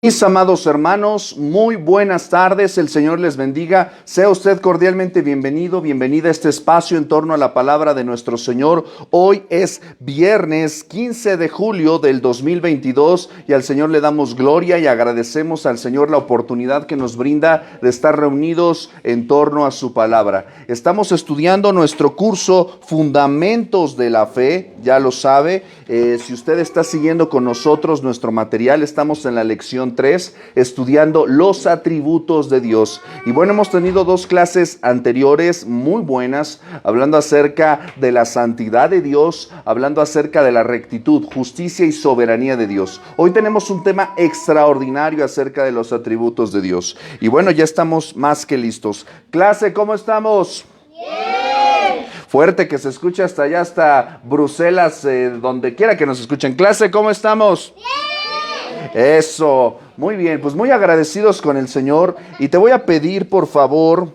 Mis amados hermanos, muy buenas tardes, el Señor les bendiga. Sea usted cordialmente bienvenido, bienvenida a este espacio en torno a la palabra de nuestro Señor. Hoy es viernes 15 de julio del 2022 y al Señor le damos gloria y agradecemos al Señor la oportunidad que nos brinda de estar reunidos en torno a su palabra. Estamos estudiando nuestro curso Fundamentos de la Fe, ya lo sabe. Si usted está siguiendo con nosotros nuestro material, estamos en la lección 3, estudiando los atributos de Dios. Y bueno, hemos tenido dos clases anteriores muy buenas, hablando acerca de la santidad de Dios, hablando acerca de la rectitud, justicia y soberanía de Dios. Hoy tenemos un tema extraordinario acerca de los atributos de Dios. Y bueno, ya estamos más que listos. Clase, ¿cómo estamos? Bien. Fuerte, que se escuche hasta allá, hasta Bruselas, donde quiera que nos escuchen. Clase, ¿cómo estamos? Bien. Eso, muy bien, pues muy agradecidos con el Señor y te voy a pedir por favor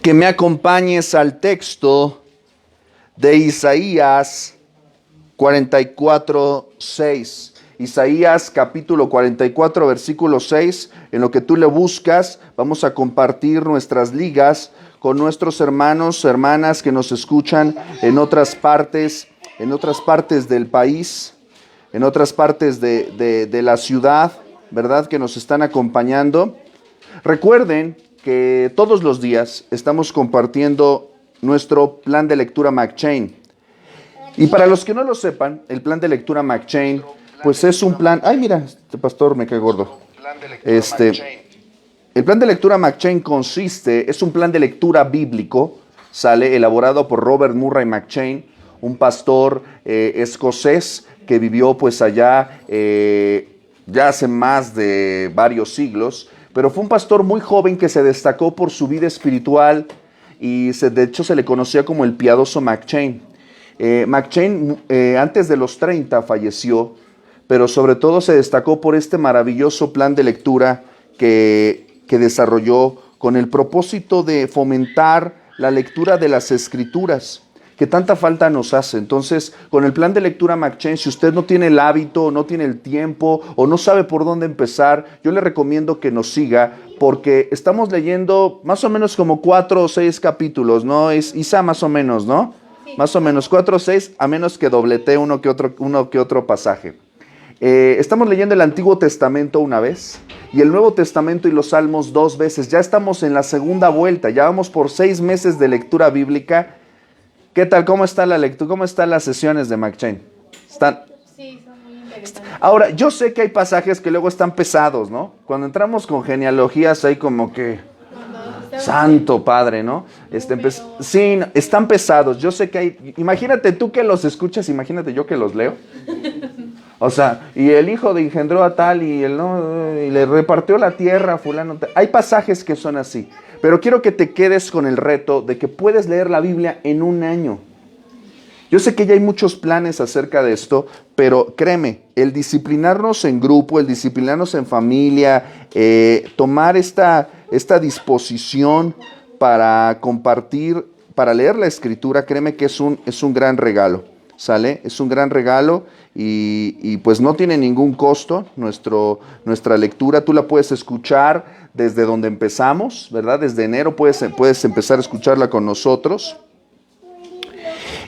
que me acompañes al texto de Isaías 44:6. Isaías capítulo 44 versículo 6, en lo que tú le buscas, vamos a compartir nuestras ligas con nuestros hermanos, hermanas que nos escuchan en otras partes del país, en otras partes de la ciudad, ¿verdad? Que nos están acompañando. Recuerden que todos los días estamos compartiendo nuestro plan de lectura McChain. Y para los que no lo sepan, el plan de lectura McChain, pues es un plan... Ay, mira, este pastor me cae gordo. El plan de lectura McChain es un plan de lectura bíblico, elaborado por Robert Murray McChain, un pastor escocés que vivió pues allá ya hace más de varios siglos, pero fue un pastor muy joven que se destacó por su vida espiritual y de hecho se le conocía como el piadoso McChain. McChain antes de los 30 falleció, pero sobre todo se destacó por este maravilloso plan de lectura que desarrolló con el propósito de fomentar la lectura de las Escrituras, que tanta falta nos hace. Entonces, con el plan de lectura McChain, si usted no tiene el hábito, no tiene el tiempo o no sabe por dónde empezar, yo le recomiendo que nos siga, porque estamos leyendo más o menos como 4 o 6 capítulos, ¿no? Es Isa más o menos, ¿no? Sí. Más o menos 4 o 6, a menos que dobletee uno que otro pasaje. Estamos leyendo el Antiguo Testamento una vez y el Nuevo Testamento y los Salmos 2 veces. Ya estamos en la segunda vuelta, ya vamos por 6 meses de lectura bíblica. ¿Qué tal? ¿Cómo está la lectura? ¿Cómo están las sesiones de McChain? ¿Están? Sí, son muy interesantes. Ahora, yo sé que hay pasajes que luego están pesados, ¿no? Cuando entramos con genealogías hay como que... Santo Padre, ¿no? Sí, están pesados. Yo sé que hay... Imagínate tú que los escuchas, imagínate yo que los leo. O sea, y el hijo de engendró a tal y le repartió la tierra a fulano. Hay pasajes que son así. Pero quiero que te quedes con el reto de que puedes leer la Biblia en un año. Yo sé que ya hay muchos planes acerca de esto, pero créeme, el disciplinarnos en grupo, el disciplinarnos en familia, tomar esta disposición para compartir, para leer la Escritura, créeme que es un gran regalo, ¿sale? Es un gran regalo y pues no tiene ningún costo nuestra lectura. Tú la puedes escuchar desde donde empezamos, ¿verdad? Desde enero puedes empezar a escucharla con nosotros.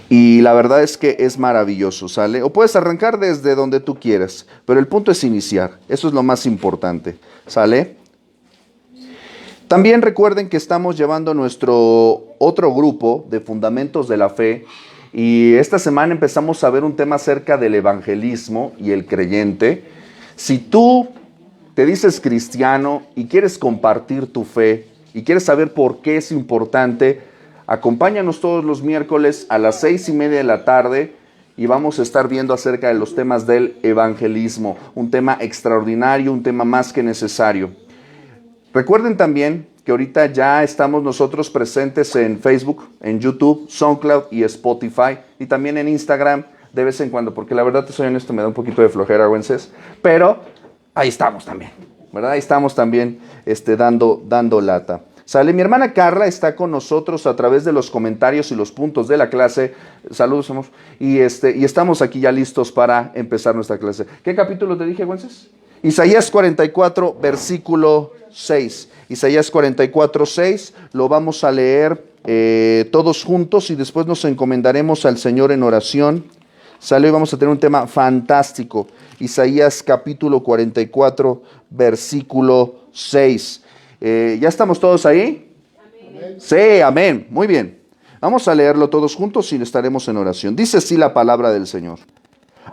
Y la verdad es que es maravilloso, ¿sale? O puedes arrancar desde donde tú quieras, pero el punto es iniciar. Eso es lo más importante, ¿sale? También recuerden que estamos llevando nuestro otro grupo de Fundamentos de la Fe. Y esta semana empezamos a ver un tema acerca del evangelismo y el creyente. Si tú te dices cristiano y quieres compartir tu fe y quieres saber por qué es importante, acompáñanos todos los miércoles a las 6:30 de la tarde y vamos a estar viendo acerca de los temas del evangelismo. Un tema extraordinario, un tema más que necesario. Recuerden también que ahorita ya estamos nosotros presentes en Facebook, en YouTube, SoundCloud y Spotify, y también en Instagram de vez en cuando, porque la verdad, te soy honesto, me da un poquito de flojera, güenses, pero ahí estamos también, ¿verdad? Ahí estamos también dando lata. ¿Sale? Mi hermana Carla está con nosotros a través de los comentarios y los puntos de la clase. Saludos, amor. Y estamos aquí ya listos para empezar nuestra clase. ¿Qué capítulo te dije, güenses? Isaías 44, versículo 6. Isaías 44, 6, lo vamos a leer todos juntos y después nos encomendaremos al Señor en oración. Sale, hoy vamos a tener un tema fantástico. Isaías capítulo 44, versículo 6. ¿Ya estamos todos ahí? Amén. Sí, amén. Muy bien. Vamos a leerlo todos juntos y estaremos en oración. Dice así la palabra del Señor.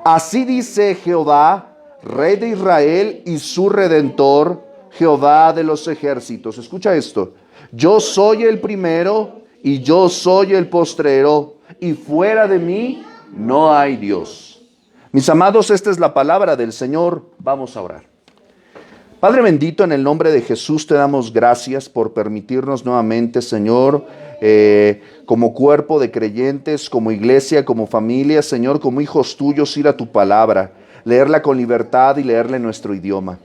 Así dice Jehová, Rey de Israel y su Redentor, Jehová de los ejércitos. Escucha esto. Yo soy el primero y yo soy el postrero, y fuera de mí no hay Dios. Mis amados, esta es la palabra del Señor. Vamos a orar. Padre bendito, en el nombre de Jesús te damos gracias por permitirnos nuevamente, Señor, como cuerpo de creyentes, como iglesia, como familia, Señor, como hijos tuyos, ir a tu palabra, leerla con libertad y leerla en nuestro idioma.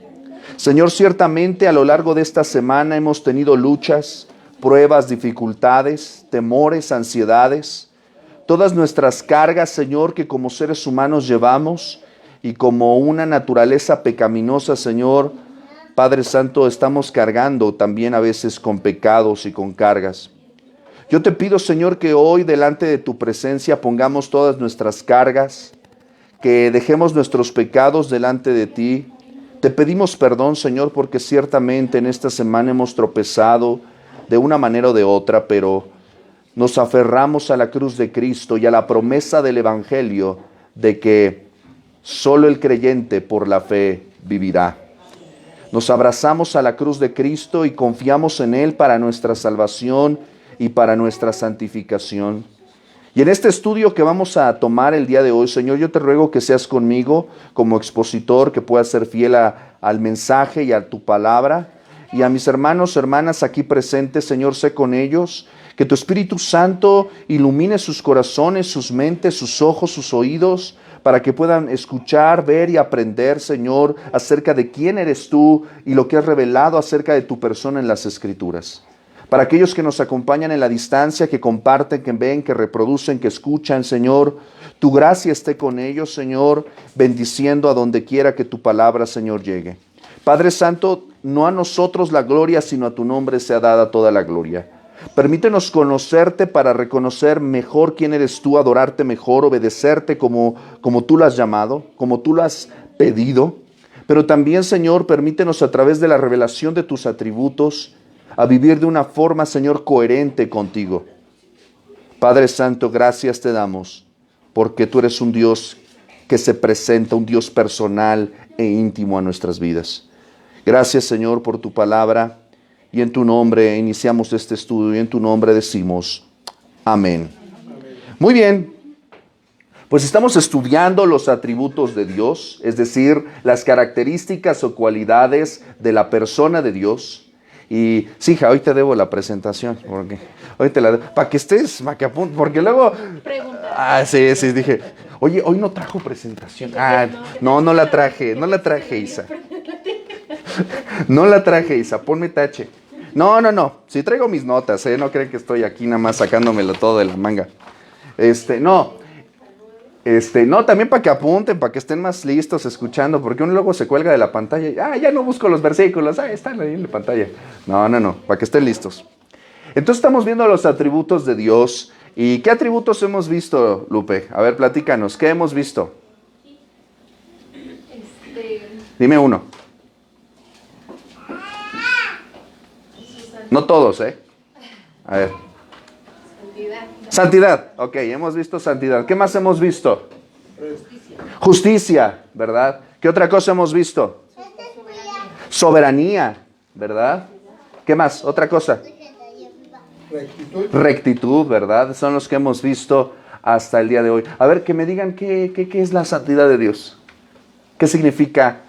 Señor, ciertamente a lo largo de esta semana hemos tenido luchas, pruebas, dificultades, temores, ansiedades, todas nuestras cargas, Señor, que como seres humanos llevamos y como una naturaleza pecaminosa, Señor, Padre Santo, estamos cargando también a veces con pecados y con cargas. Yo te pido, Señor, que hoy delante de tu presencia pongamos todas nuestras cargas, que dejemos nuestros pecados delante de ti. Te pedimos perdón, Señor, porque ciertamente en esta semana hemos tropezado de una manera o de otra, pero nos aferramos a la cruz de Cristo y a la promesa del Evangelio de que solo el creyente por la fe vivirá. Nos abrazamos a la cruz de Cristo y confiamos en Él para nuestra salvación y para nuestra santificación. Y en este estudio que vamos a tomar el día de hoy, Señor, yo te ruego que seas conmigo como expositor, que puedas ser fiel al mensaje y a tu palabra. Y a mis hermanos, hermanas aquí presentes, Señor, sé con ellos. Que tu Espíritu Santo ilumine sus corazones, sus mentes, sus ojos, sus oídos, para que puedan escuchar, ver y aprender, Señor, acerca de quién eres tú y lo que has revelado acerca de tu persona en las Escrituras. Para aquellos que nos acompañan en la distancia, que comparten, que ven, que reproducen, que escuchan, Señor, tu gracia esté con ellos, Señor, bendiciendo a donde quiera que tu palabra, Señor, llegue. Padre Santo, no a nosotros la gloria, sino a tu nombre sea dada toda la gloria. Permítenos conocerte para reconocer mejor quién eres tú, adorarte mejor, obedecerte como tú lo has llamado, como tú lo has pedido. Pero también, Señor, permítenos a través de la revelación de tus atributos, a vivir de una forma, Señor, coherente contigo. Padre Santo, gracias te damos, porque tú eres un Dios que se presenta, un Dios personal e íntimo a nuestras vidas. Gracias, Señor, por tu palabra. Y en tu nombre iniciamos este estudio y en tu nombre decimos amén. Muy bien, pues estamos estudiando los atributos de Dios, es decir, las características o cualidades de la persona de Dios. Y sí, hija, hoy te debo la presentación, porque hoy te la debo, para que estés, para que apuntes, porque luego... Sí, dije, oye, hoy no trajo presentación. No la traje, Isa. No la traje, Isa, ponme tache. No, sí traigo mis notas, no creen que estoy aquí nada más sacándomelo todo de la manga. No, también para que apunten, para que estén más listos escuchando, porque uno luego se cuelga de la pantalla y, ya no busco los versículos, están ahí en la pantalla. No, para que estén listos. Entonces estamos viendo los atributos de Dios. ¿Y qué atributos hemos visto, Lupe? A ver, platícanos, ¿qué hemos visto? Dime uno. No todos, A ver. Santidad. Ok, hemos visto santidad. ¿Qué más hemos visto? Justicia, ¿verdad? ¿Qué otra cosa hemos visto? Soberanía, ¿verdad? ¿Qué más? Otra cosa. Rectitud, ¿verdad? Son los que hemos visto hasta el día de hoy. A ver, que me digan qué es la santidad de Dios. ¿Qué significa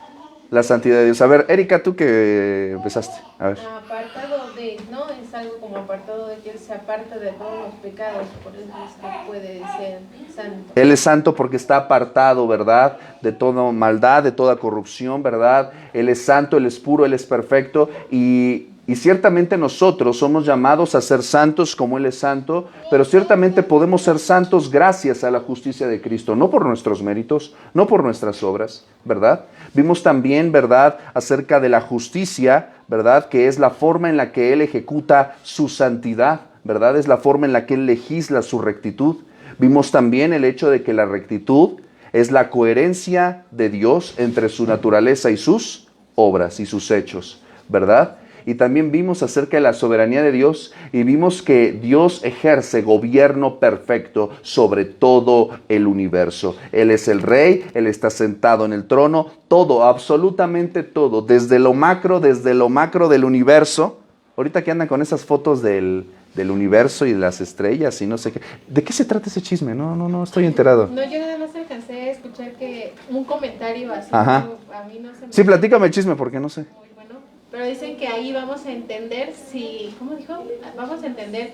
la santidad de Dios? A ver, Erika, tú que empezaste. A ver. Apartado de, ¿no? Es algo como apartado de que Él se aparta de todos los pecados, por eso es que puede ser santo. Él es santo porque está apartado, ¿verdad? De toda maldad, de toda corrupción, ¿verdad? Él es santo, Él es puro, Él es perfecto. Y Y ciertamente nosotros somos llamados a ser santos como Él es santo, pero ciertamente podemos ser santos gracias a la justicia de Cristo, no por nuestros méritos, no por nuestras obras, ¿verdad? Vimos también, ¿verdad?, acerca de la justicia, ¿verdad?, que es la forma en la que Él ejecuta su santidad, ¿verdad? Es la forma en la que Él legisla su rectitud. Vimos también el hecho de que la rectitud es la coherencia de Dios entre su naturaleza y sus obras y sus hechos, ¿verdad? Y también vimos acerca de la soberanía de Dios y vimos que Dios ejerce gobierno perfecto sobre todo el universo. Él es el rey, Él está sentado en el trono, todo, absolutamente todo, desde lo macro del universo. Ahorita que andan con esas fotos del universo y de las estrellas y no sé qué. ¿De qué se trata ese chisme? No estoy enterado. No, yo nada más alcancé a escuchar que un comentario así. Ajá. A mí no se me... Sí, platícame el chisme porque no sé. Muy bueno. Pero dicen que ahí vamos a entender si... ¿Cómo dijo? Vamos a entender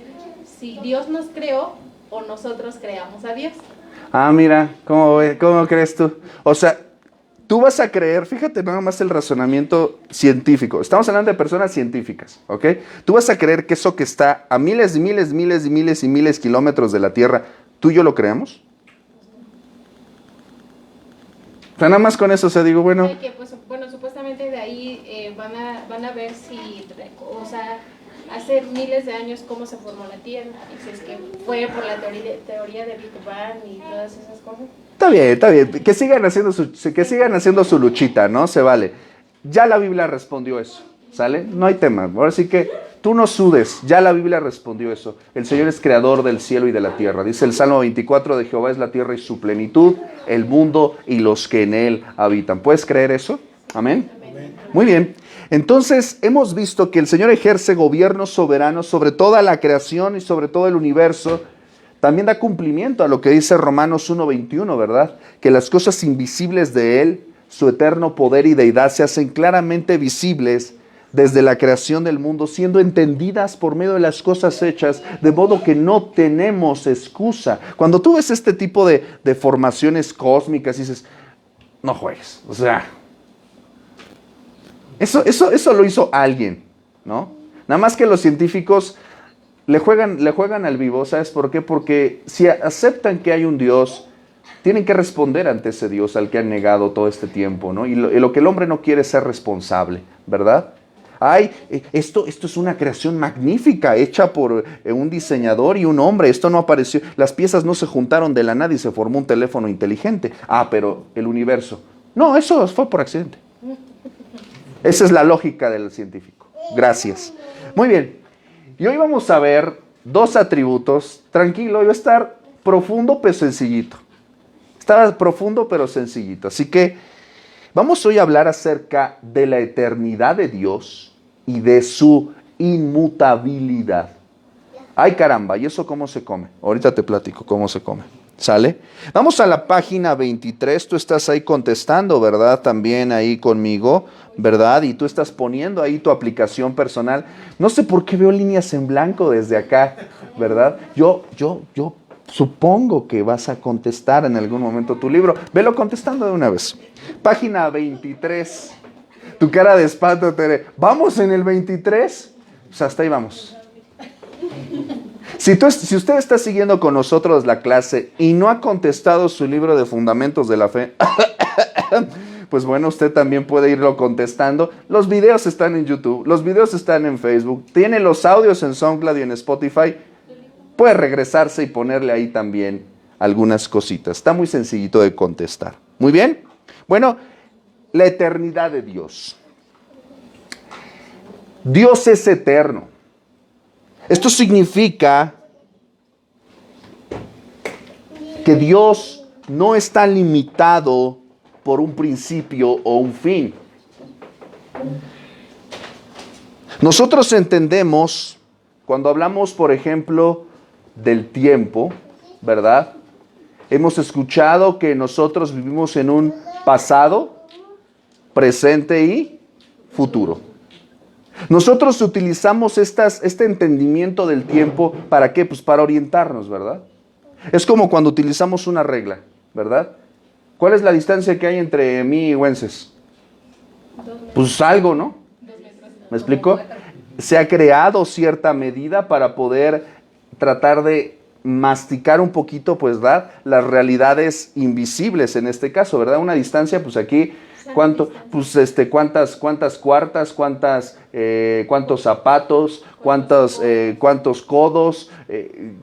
si Dios nos creó o nosotros creamos a Dios. Ah, mira, ¿cómo crees tú? O sea, tú vas a creer, fíjate nada más el razonamiento científico. Estamos hablando de personas científicas, ¿ok? Tú vas a creer que eso que está a miles y miles y miles y miles y miles de kilómetros de la Tierra, ¿tú y yo lo creamos? O sea, nada más con eso, o sea, digo, bueno... Que, pues, bueno, supuestamente de ahí van a ver si, o sea, hace miles de años cómo se formó la Tierra, y si es que fue por la teoría de Big Bang y todas esas cosas. Está bien, que sigan haciendo su luchita, ¿no? Se vale. Ya la Biblia respondió eso, ¿sale? No hay tema. Ahora sí que tú no sudes, ya la Biblia respondió eso. El Señor es creador del cielo y de la tierra. Dice el Salmo 24, de Jehová es la tierra y su plenitud, el mundo y los que en él habitan. ¿Puedes creer eso? Amén. Muy bien. Entonces, hemos visto que el Señor ejerce gobierno soberano sobre toda la creación y sobre todo el universo. También da cumplimiento a lo que dice Romanos 1:21, ¿verdad? Que las cosas invisibles de Él, su eterno poder y deidad, se hacen claramente visibles desde la creación del mundo, siendo entendidas por medio de las cosas hechas, de modo que no tenemos excusa. Cuando tú ves este tipo de formaciones cósmicas, dices, no juegues, o sea, eso lo hizo alguien, ¿no? Nada más que los científicos le juegan al vivo, ¿sabes por qué? Porque si aceptan que hay un Dios, tienen que responder ante ese Dios al que han negado todo este tiempo, ¿no? Y lo que el hombre no quiere es ser responsable, ¿verdad? Esto es una creación magnífica, hecha por un diseñador y un hombre. Esto no apareció, las piezas no se juntaron de la nada y se formó un teléfono inteligente. Ah, pero el universo. No, eso fue por accidente. Esa es la lógica del científico. Gracias. Muy bien. Y hoy vamos a ver dos atributos. Tranquilo, iba a estar profundo pero sencillito. Estaba profundo pero sencillito. Así que vamos hoy a hablar acerca de la eternidad de Dios y de su inmutabilidad. Ay, caramba, ¿y eso cómo se come? Ahorita te platico cómo se come. ¿Sale? Vamos a la página 23. Tú estás ahí contestando, ¿verdad? También ahí conmigo, ¿verdad? Y tú estás poniendo ahí tu aplicación personal. No sé por qué veo líneas en blanco desde acá, ¿verdad? Yo supongo que vas a contestar en algún momento tu libro. Velo contestando de una vez. Página 23. Tu cara de espanto, Tere. ¿Vamos en el 23? Pues hasta ahí vamos. Si usted está siguiendo con nosotros la clase y no ha contestado su libro de Fundamentos de la Fe, pues bueno, usted también puede irlo contestando. Los videos están en YouTube, los videos están en Facebook, tiene los audios en SoundCloud y en Spotify. Puede regresarse y ponerle ahí también algunas cositas. Está muy sencillito de contestar. Muy bien. Bueno, la eternidad de Dios. Dios es eterno. Esto significa que Dios no está limitado por un principio o un fin. Nosotros entendemos, cuando hablamos, por ejemplo, del tiempo, ¿verdad? Hemos escuchado que nosotros vivimos en un pasado, presente y futuro. Nosotros utilizamos este entendimiento del tiempo, ¿para qué? Pues para orientarnos, ¿verdad? Es como cuando utilizamos una regla, ¿verdad? ¿Cuál es la distancia que hay entre mí y Wences? 2 metros. Pues algo, ¿no? 2 metros. ¿Me explico? se ha creado cierta medida para poder tratar de masticar un poquito, pues, ¿verdad?, las realidades invisibles en este caso, ¿verdad? Una distancia, pues aquí, ¿cuánto? Pues cuántas cuartas, cuántos zapatos, cuántos codos,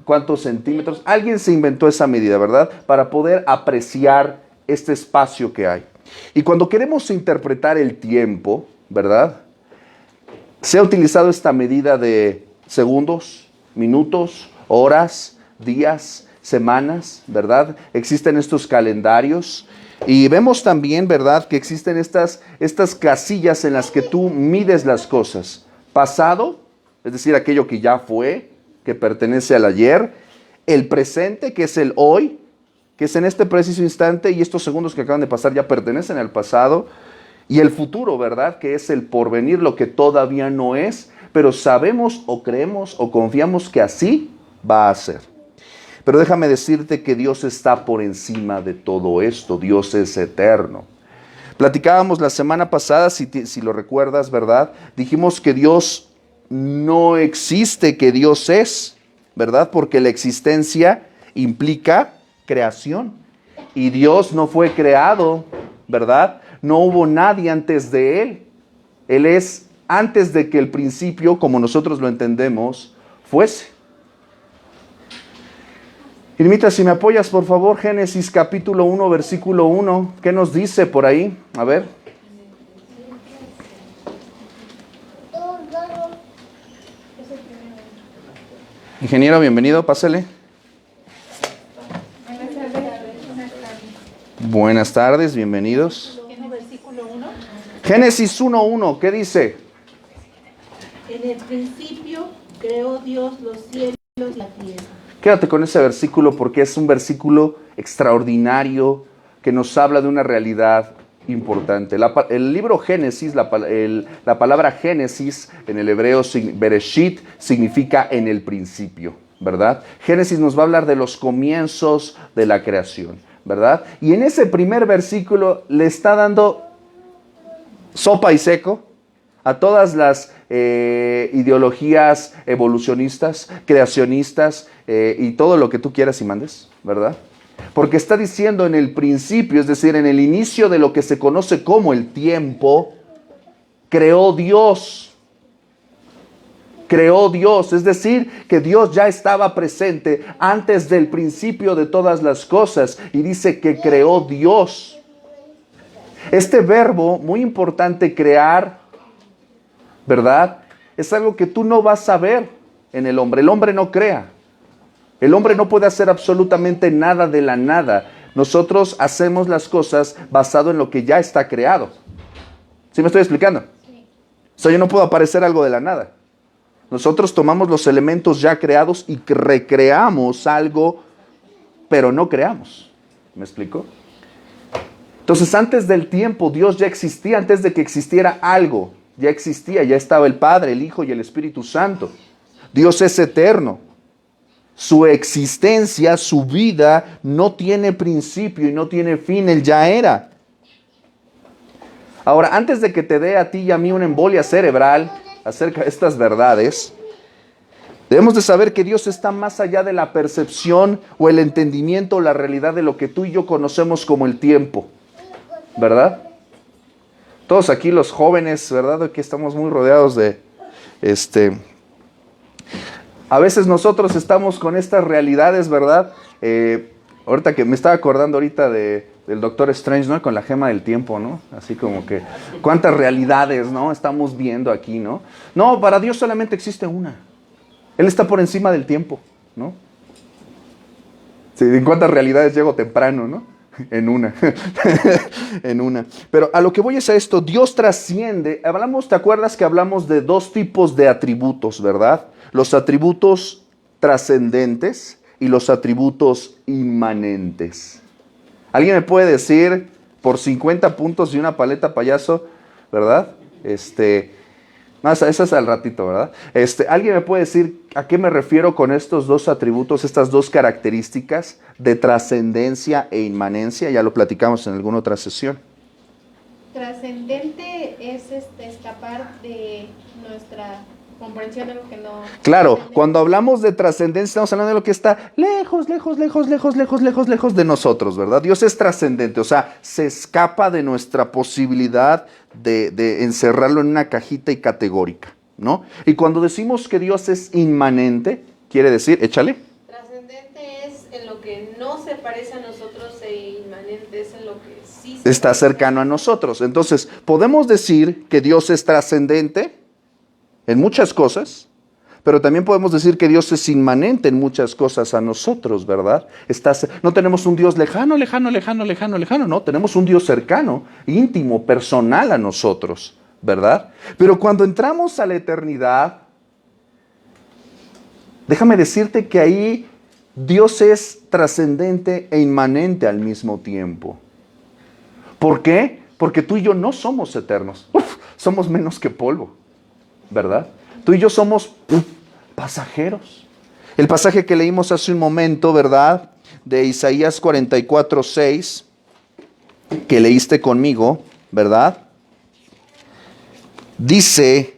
cuántos centímetros. Alguien se inventó esa medida, ¿verdad?, para poder apreciar este espacio que hay. Y cuando queremos interpretar el tiempo, ¿verdad?, se ha utilizado esta medida de segundos, minutos, horas, días, semanas, ¿verdad? Existen estos calendarios y vemos también, ¿verdad?, que existen estas casillas en las que tú mides las cosas. Pasado, es decir, aquello que ya fue, que pertenece al ayer. El presente, que es el hoy, que es en este preciso instante, y estos segundos que acaban de pasar ya pertenecen al pasado. Y el futuro, ¿verdad?, que es el porvenir, lo que todavía no es, pero sabemos o creemos o confiamos que así va a ser. Pero déjame decirte que Dios está por encima de todo esto. Dios es eterno. Platicábamos la semana pasada, si lo recuerdas, ¿verdad? Dijimos que Dios no existe, que Dios es, ¿verdad? Porque la existencia implica creación. Y Dios no fue creado, ¿verdad? No hubo nadie antes de Él. Él es antes de que el principio, como nosotros lo entendemos, fuese. Irmita, si me apoyas, por favor, Génesis capítulo 1, versículo 1. ¿Qué nos dice por ahí? A ver. Ingeniero, bienvenido, pásale. Buenas tardes, bienvenidos. Génesis 1:1, ¿qué dice? En el principio creó Dios los cielos y la tierra. Quédate con ese versículo porque es un versículo extraordinario que nos habla de una realidad importante. El libro Génesis, la palabra Génesis en el hebreo Bereshit significa en el principio, ¿verdad? Génesis nos va a hablar de los comienzos de la creación, ¿verdad? Y en ese primer versículo le está dando sopa y seco a todas las ideologías evolucionistas, creacionistas y todo lo que tú quieras y mandes, ¿verdad? Porque está diciendo en el principio, es decir, en el inicio de lo que se conoce como el tiempo, creó Dios. Creó Dios, es decir, que Dios ya estaba presente antes del principio de todas las cosas y dice que creó Dios. Este verbo, muy importante, crear, ¿verdad?, es algo que tú no vas a ver en el hombre. El hombre no crea. El hombre no puede hacer absolutamente nada de la nada. Nosotros hacemos las cosas basado en lo que ya está creado. ¿Sí me estoy explicando? Sí. O sea, yo no puedo aparecer algo de la nada. Nosotros tomamos los elementos ya creados y recreamos algo, pero no creamos. ¿Me explico? Entonces, antes del tiempo, Dios ya existía, antes de que existiera algo. Ya existía, ya estaba el Padre, el Hijo y el Espíritu Santo. Dios es eterno. Su existencia, su vida, no tiene principio y no tiene fin. Él ya era. Ahora, antes de que te dé a ti y a mí una embolia cerebral acerca de estas verdades, debemos de saber que Dios está más allá de la percepción o el entendimiento o la realidad de lo que tú y yo conocemos como el tiempo. ¿Verdad? Todos aquí los jóvenes, ¿verdad? Aquí estamos muy rodeados de a veces nosotros estamos con estas realidades, ¿verdad? Ahorita que me estaba acordando del Doctor Strange, ¿no? Con la gema del tiempo, ¿no? Así como que, ¿cuántas realidades, ¿no?, estamos viendo aquí, ¿no? No, para Dios solamente existe una. Él está por encima del tiempo, ¿no? Sí, ¿en cuántas realidades llego temprano, no? En una. En una. Pero a lo que voy es a esto. Dios trasciende. ¿Te acuerdas que hablamos de dos tipos de atributos, verdad? Los atributos trascendentes y los atributos inmanentes. ¿Alguien me puede decir por 50 puntos y una paleta payaso, verdad? No, esa es al ratito, ¿verdad? ¿Alguien me puede decir a qué me refiero con estos dos atributos, estas dos características de trascendencia e inmanencia? Ya lo platicamos en alguna otra sesión. Trascendente es escapar de nuestra comprensión de lo que no... Claro, cuando hablamos de trascendencia estamos hablando de lo que está lejos, lejos, lejos, lejos, lejos, lejos, lejos de nosotros, ¿verdad? Dios es trascendente, o sea, se escapa de nuestra posibilidad de encerrarlo en una cajita y categórica, ¿no? Y cuando decimos que Dios es inmanente, quiere decir, échale. Trascendente es en lo que no se parece a nosotros e inmanente es en lo que sí se Está cercano a nosotros. Entonces, podemos decir que Dios es trascendente en muchas cosas, pero también podemos decir que Dios es inmanente en muchas cosas a nosotros, ¿verdad? No tenemos un Dios lejano, lejano, lejano, lejano, lejano, no, tenemos un Dios cercano, íntimo, personal a nosotros, ¿verdad? Pero cuando entramos a la eternidad, déjame decirte que ahí Dios es trascendente e inmanente al mismo tiempo. ¿Por qué? Porque tú y yo no somos eternos, somos menos que polvo, ¿verdad? Tú y yo somos pasajeros. El pasaje que leímos hace un momento, ¿verdad? De Isaías 44:6, que leíste conmigo, ¿verdad? Dice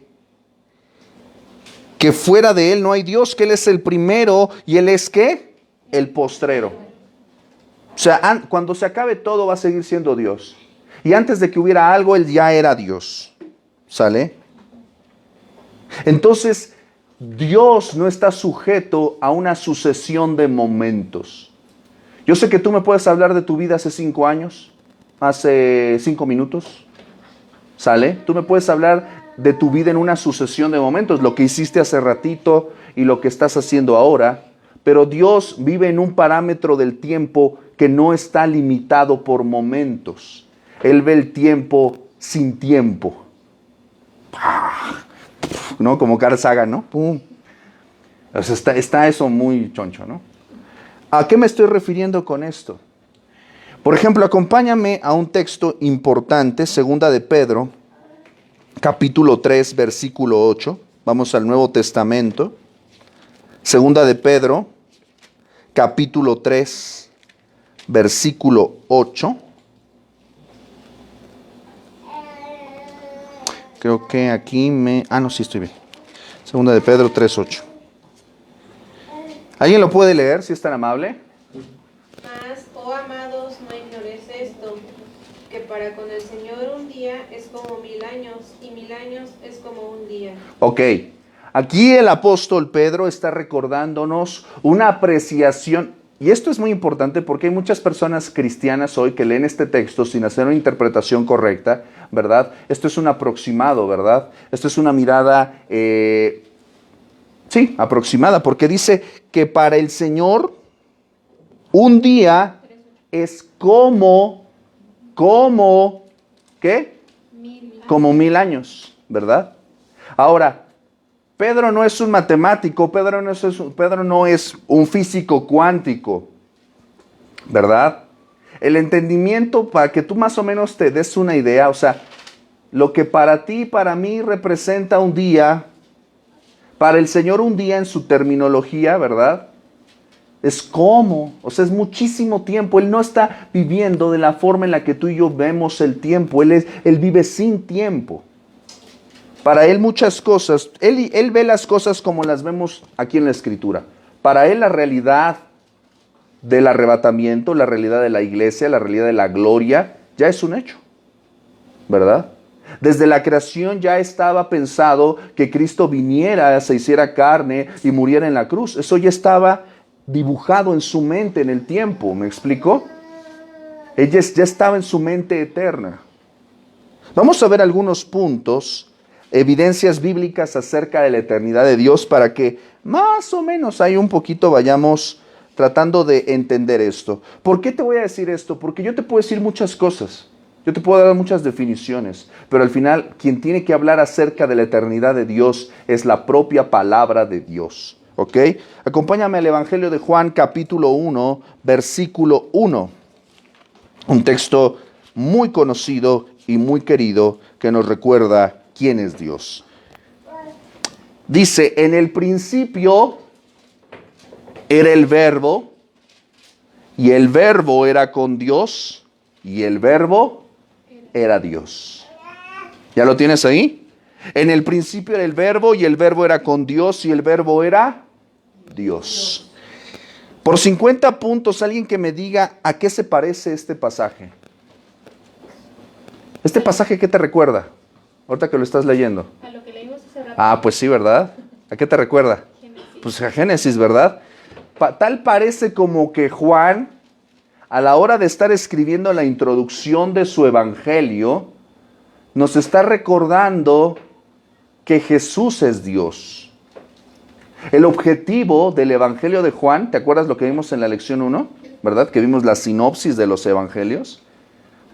que fuera de Él no hay Dios, que Él es el primero y Él es ¿qué? El postrero. O sea, cuando se acabe todo va a seguir siendo Dios. Y antes de que hubiera algo, Él ya era Dios. ¿Sale? Entonces, Dios no está sujeto a una sucesión de momentos. Yo sé que tú me puedes hablar de tu vida hace 5 años, hace 5 minutos. ¿Sale? Tú me puedes hablar de tu vida en una sucesión de momentos, lo que hiciste hace ratito y lo que estás haciendo ahora. Pero Dios vive en un parámetro del tiempo que no está limitado por momentos. Él ve el tiempo sin tiempo. ¿No? Como Carl Sagan, ¿no? ¡Pum! O sea, está eso muy choncho, ¿no? ¿A qué me estoy refiriendo con esto? Por ejemplo, acompáñame a un texto importante, segunda de Pedro, capítulo 3, versículo 8. Vamos al Nuevo Testamento. Segunda de Pedro, capítulo 3, versículo 8. Creo que aquí no, sí estoy bien. Segunda de Pedro 3:8. ¿Alguien lo puede leer, si es tan amable? Mas, oh amados, no ignoréis esto, que para con el Señor un día es como 1000 años, y 1000 años es como un día. Ok. Aquí el apóstol Pedro está recordándonos una apreciación. Y esto es muy importante porque hay muchas personas cristianas hoy que leen este texto sin hacer una interpretación correcta, ¿verdad? Esto es un aproximado, ¿verdad? Esto es una mirada, aproximada, porque dice que para el Señor un día es como, ¿qué? 1000 años. Como 1000 años, ¿verdad? Ahora, Pedro no es un matemático, Pedro no es un físico cuántico, ¿verdad? El entendimiento, para que tú más o menos te des una idea, o sea, lo que para ti y para mí representa un día, para el Señor un día en su terminología, ¿verdad? Es como, o sea, es muchísimo tiempo. Él no está viviendo de la forma en la que tú y yo vemos el tiempo. Él vive sin tiempo. Para Él muchas cosas, él ve las cosas como las vemos aquí en la Escritura. Para Él la realidad del arrebatamiento, la realidad de la iglesia, la realidad de la gloria, ya es un hecho, ¿verdad? Desde la creación ya estaba pensado que Cristo viniera, se hiciera carne y muriera en la cruz. Eso ya estaba dibujado en su mente en el tiempo, ¿me explico? Ella ya estaba en su mente eterna. Vamos a ver algunos puntos, evidencias bíblicas acerca de la eternidad de Dios para que más o menos ahí un poquito vayamos tratando de entender esto. ¿Por qué te voy a decir esto? Porque yo te puedo decir muchas cosas, yo te puedo dar muchas definiciones, pero al final quien tiene que hablar acerca de la eternidad de Dios es la propia palabra de Dios, ¿ok? Acompáñame al Evangelio de Juan capítulo 1, versículo 1, un texto muy conocido y muy querido que nos recuerda quién es Dios. Dice, en el principio era el Verbo, y el Verbo era con Dios, y el Verbo era Dios. ¿Ya lo tienes ahí? En el principio era el verbo y el verbo era con Dios y el verbo era Dios. Por 50 puntos, alguien que me diga a qué se parece este pasaje. ¿Este pasaje qué te recuerda? Ahorita que lo estás leyendo. A lo que leímos hace rato. Ah, pues sí, ¿verdad? ¿A qué te recuerda? Génesis. Pues a Génesis, ¿verdad? Tal parece como que Juan, a la hora de estar escribiendo la introducción de su evangelio, nos está recordando que Jesús es Dios. El objetivo del evangelio de Juan, ¿te acuerdas lo que vimos en la lección 1? ¿Verdad? Que vimos la sinopsis de los evangelios.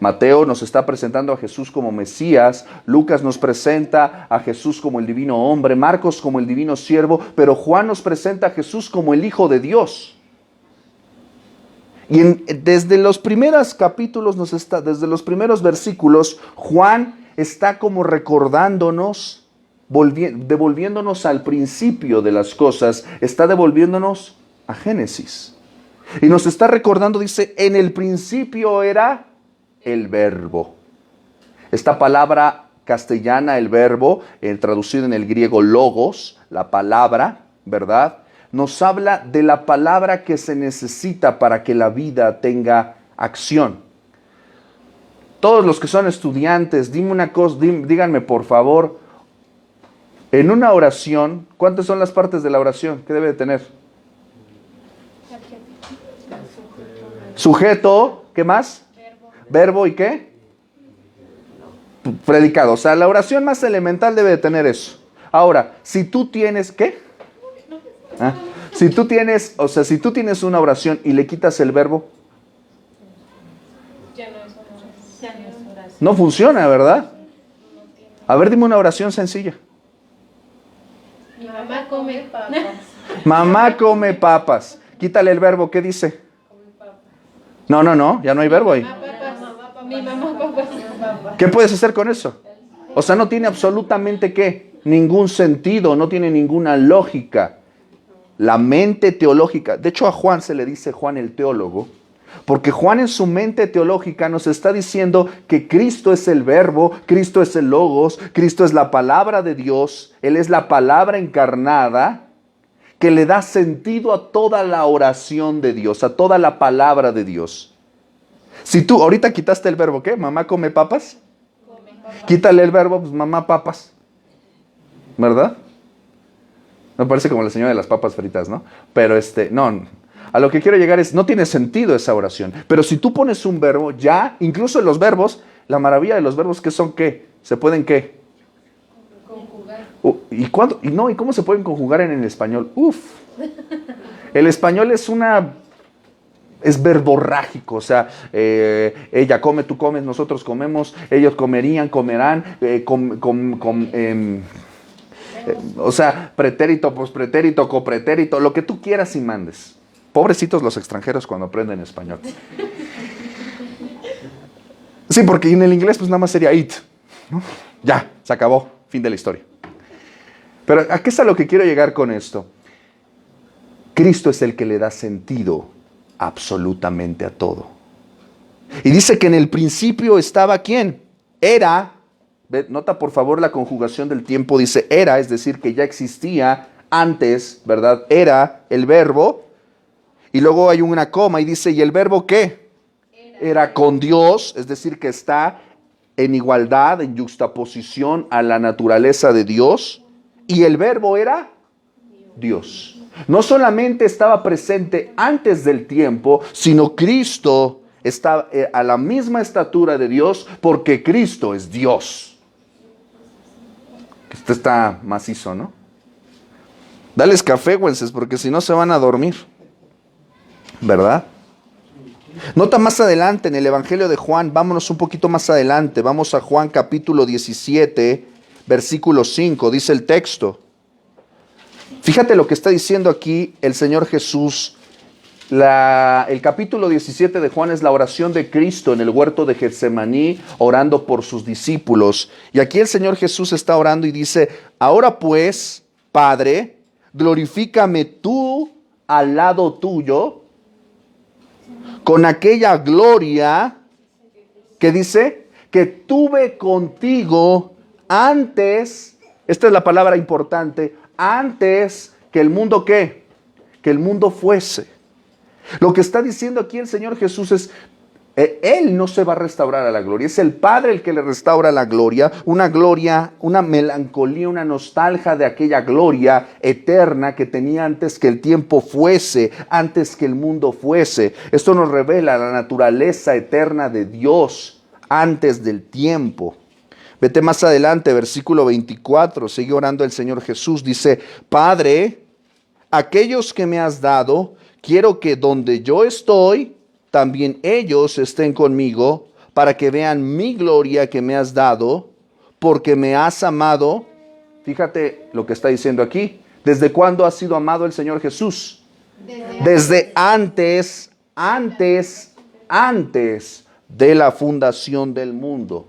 Mateo nos está presentando a Jesús como Mesías, Lucas nos presenta a Jesús como el divino hombre, Marcos como el divino siervo, pero Juan nos presenta a Jesús como el Hijo de Dios. Y desde los primeros capítulos, desde los primeros versículos, Juan está como recordándonos, devolviéndonos al principio de las cosas, está devolviéndonos a Génesis. Y nos está recordando, dice, en el principio era el verbo. Esta palabra castellana, el verbo, traducido en el griego logos, la palabra, ¿verdad? Nos habla de la palabra que se necesita para que la vida tenga acción. Todos los que son estudiantes, dime una cosa, díganme por favor, en una oración, ¿cuántas son las partes de la oración? ¿Qué debe de tener? Sujeto, ¿qué más? Verbo y ¿qué? Predicado. O sea, la oración más elemental debe de tener eso. Ahora, si tú tienes, ¿qué? ¿Ah? Si tú tienes una oración y le quitas el verbo, Ya no es una oración. no funciona, ¿verdad? A ver, dime una oración sencilla. Mi mamá come papas. Mamá come papas. Quítale el verbo, ¿qué dice? No, ya no hay verbo ahí. Mi mamá papas. ¿Qué puedes hacer con eso? O sea, no tiene absolutamente ¿qué? Ningún sentido, no tiene ninguna lógica. La mente teológica, de hecho a Juan se le dice Juan el teólogo, porque Juan en su mente teológica nos está diciendo que Cristo es el verbo, Cristo es el logos, Cristo es la palabra de Dios, Él es la palabra encarnada que le da sentido a toda la oración de Dios, a toda la palabra de Dios. Si tú ahorita quitaste el verbo, ¿qué? ¿Mamá come papas? Quítale el verbo, pues mamá papas. ¿Verdad? Me parece como la señora de las papas fritas, ¿no? Pero no. A lo que quiero llegar es, no tiene sentido esa oración. Pero si tú pones un verbo, ya, incluso en los verbos, la maravilla de los verbos, ¿qué son qué? ¿Se pueden qué? Conjugar. ¿Y cómo se pueden conjugar en el español? El español es verborrágico, o sea, ella come, tú comes, nosotros comemos, ellos comerían, comerán, o sea, pretérito, pospretérito, copretérito, lo que tú quieras y mandes. Pobrecitos los extranjeros cuando aprenden español. Sí, porque en el inglés pues nada más sería it, ¿no? Ya, se acabó, fin de la historia. Pero ¿a qué es a lo que quiero llegar con esto? Cristo es el que le da sentido absolutamente a todo. Y dice que en el principio estaba ¿quién? Era. Nota por favor la conjugación del tiempo, dice era, es decir, que ya existía antes, ¿verdad? Era el verbo, y luego hay una coma y dice, ¿y el verbo qué? Era con Dios, es decir, que está en igualdad, en yuxtaposición a la naturaleza de Dios, y el verbo era Dios. No solamente estaba presente antes del tiempo, sino Cristo está a la misma estatura de Dios, porque Cristo es Dios. Este está macizo, ¿no? Dales café, güenses, porque si no se van a dormir. ¿Verdad? Nota más adelante en el Evangelio de Juan, vámonos un poquito más adelante, vamos a Juan capítulo 17, versículo 5, dice el texto. Fíjate lo que está diciendo aquí el Señor Jesús. El capítulo 17 de Juan es la oración de Cristo en el huerto de Getsemaní, orando por sus discípulos. Y aquí el Señor Jesús está orando y dice, ahora pues, Padre, glorifícame tú al lado tuyo, con aquella gloria que dice, que tuve contigo antes esta es la palabra importante, antes que el mundo ¿qué? Que el mundo fuese. Lo que está diciendo aquí el Señor Jesús es, Él no se va a restaurar a la gloria, es el Padre el que le restaura la gloria, una melancolía, una nostalgia de aquella gloria eterna que tenía antes que el tiempo fuese, antes que el mundo fuese. Esto nos revela la naturaleza eterna de Dios antes del tiempo. Vete más adelante, versículo 24, sigue orando el Señor Jesús, dice, Padre, aquellos que me has dado, quiero que donde yo estoy, también ellos estén conmigo, para que vean mi gloria que me has dado, porque me has amado. Fíjate lo que está diciendo aquí. ¿Desde cuándo ha sido amado el Señor Jesús? Desde antes de la fundación del mundo.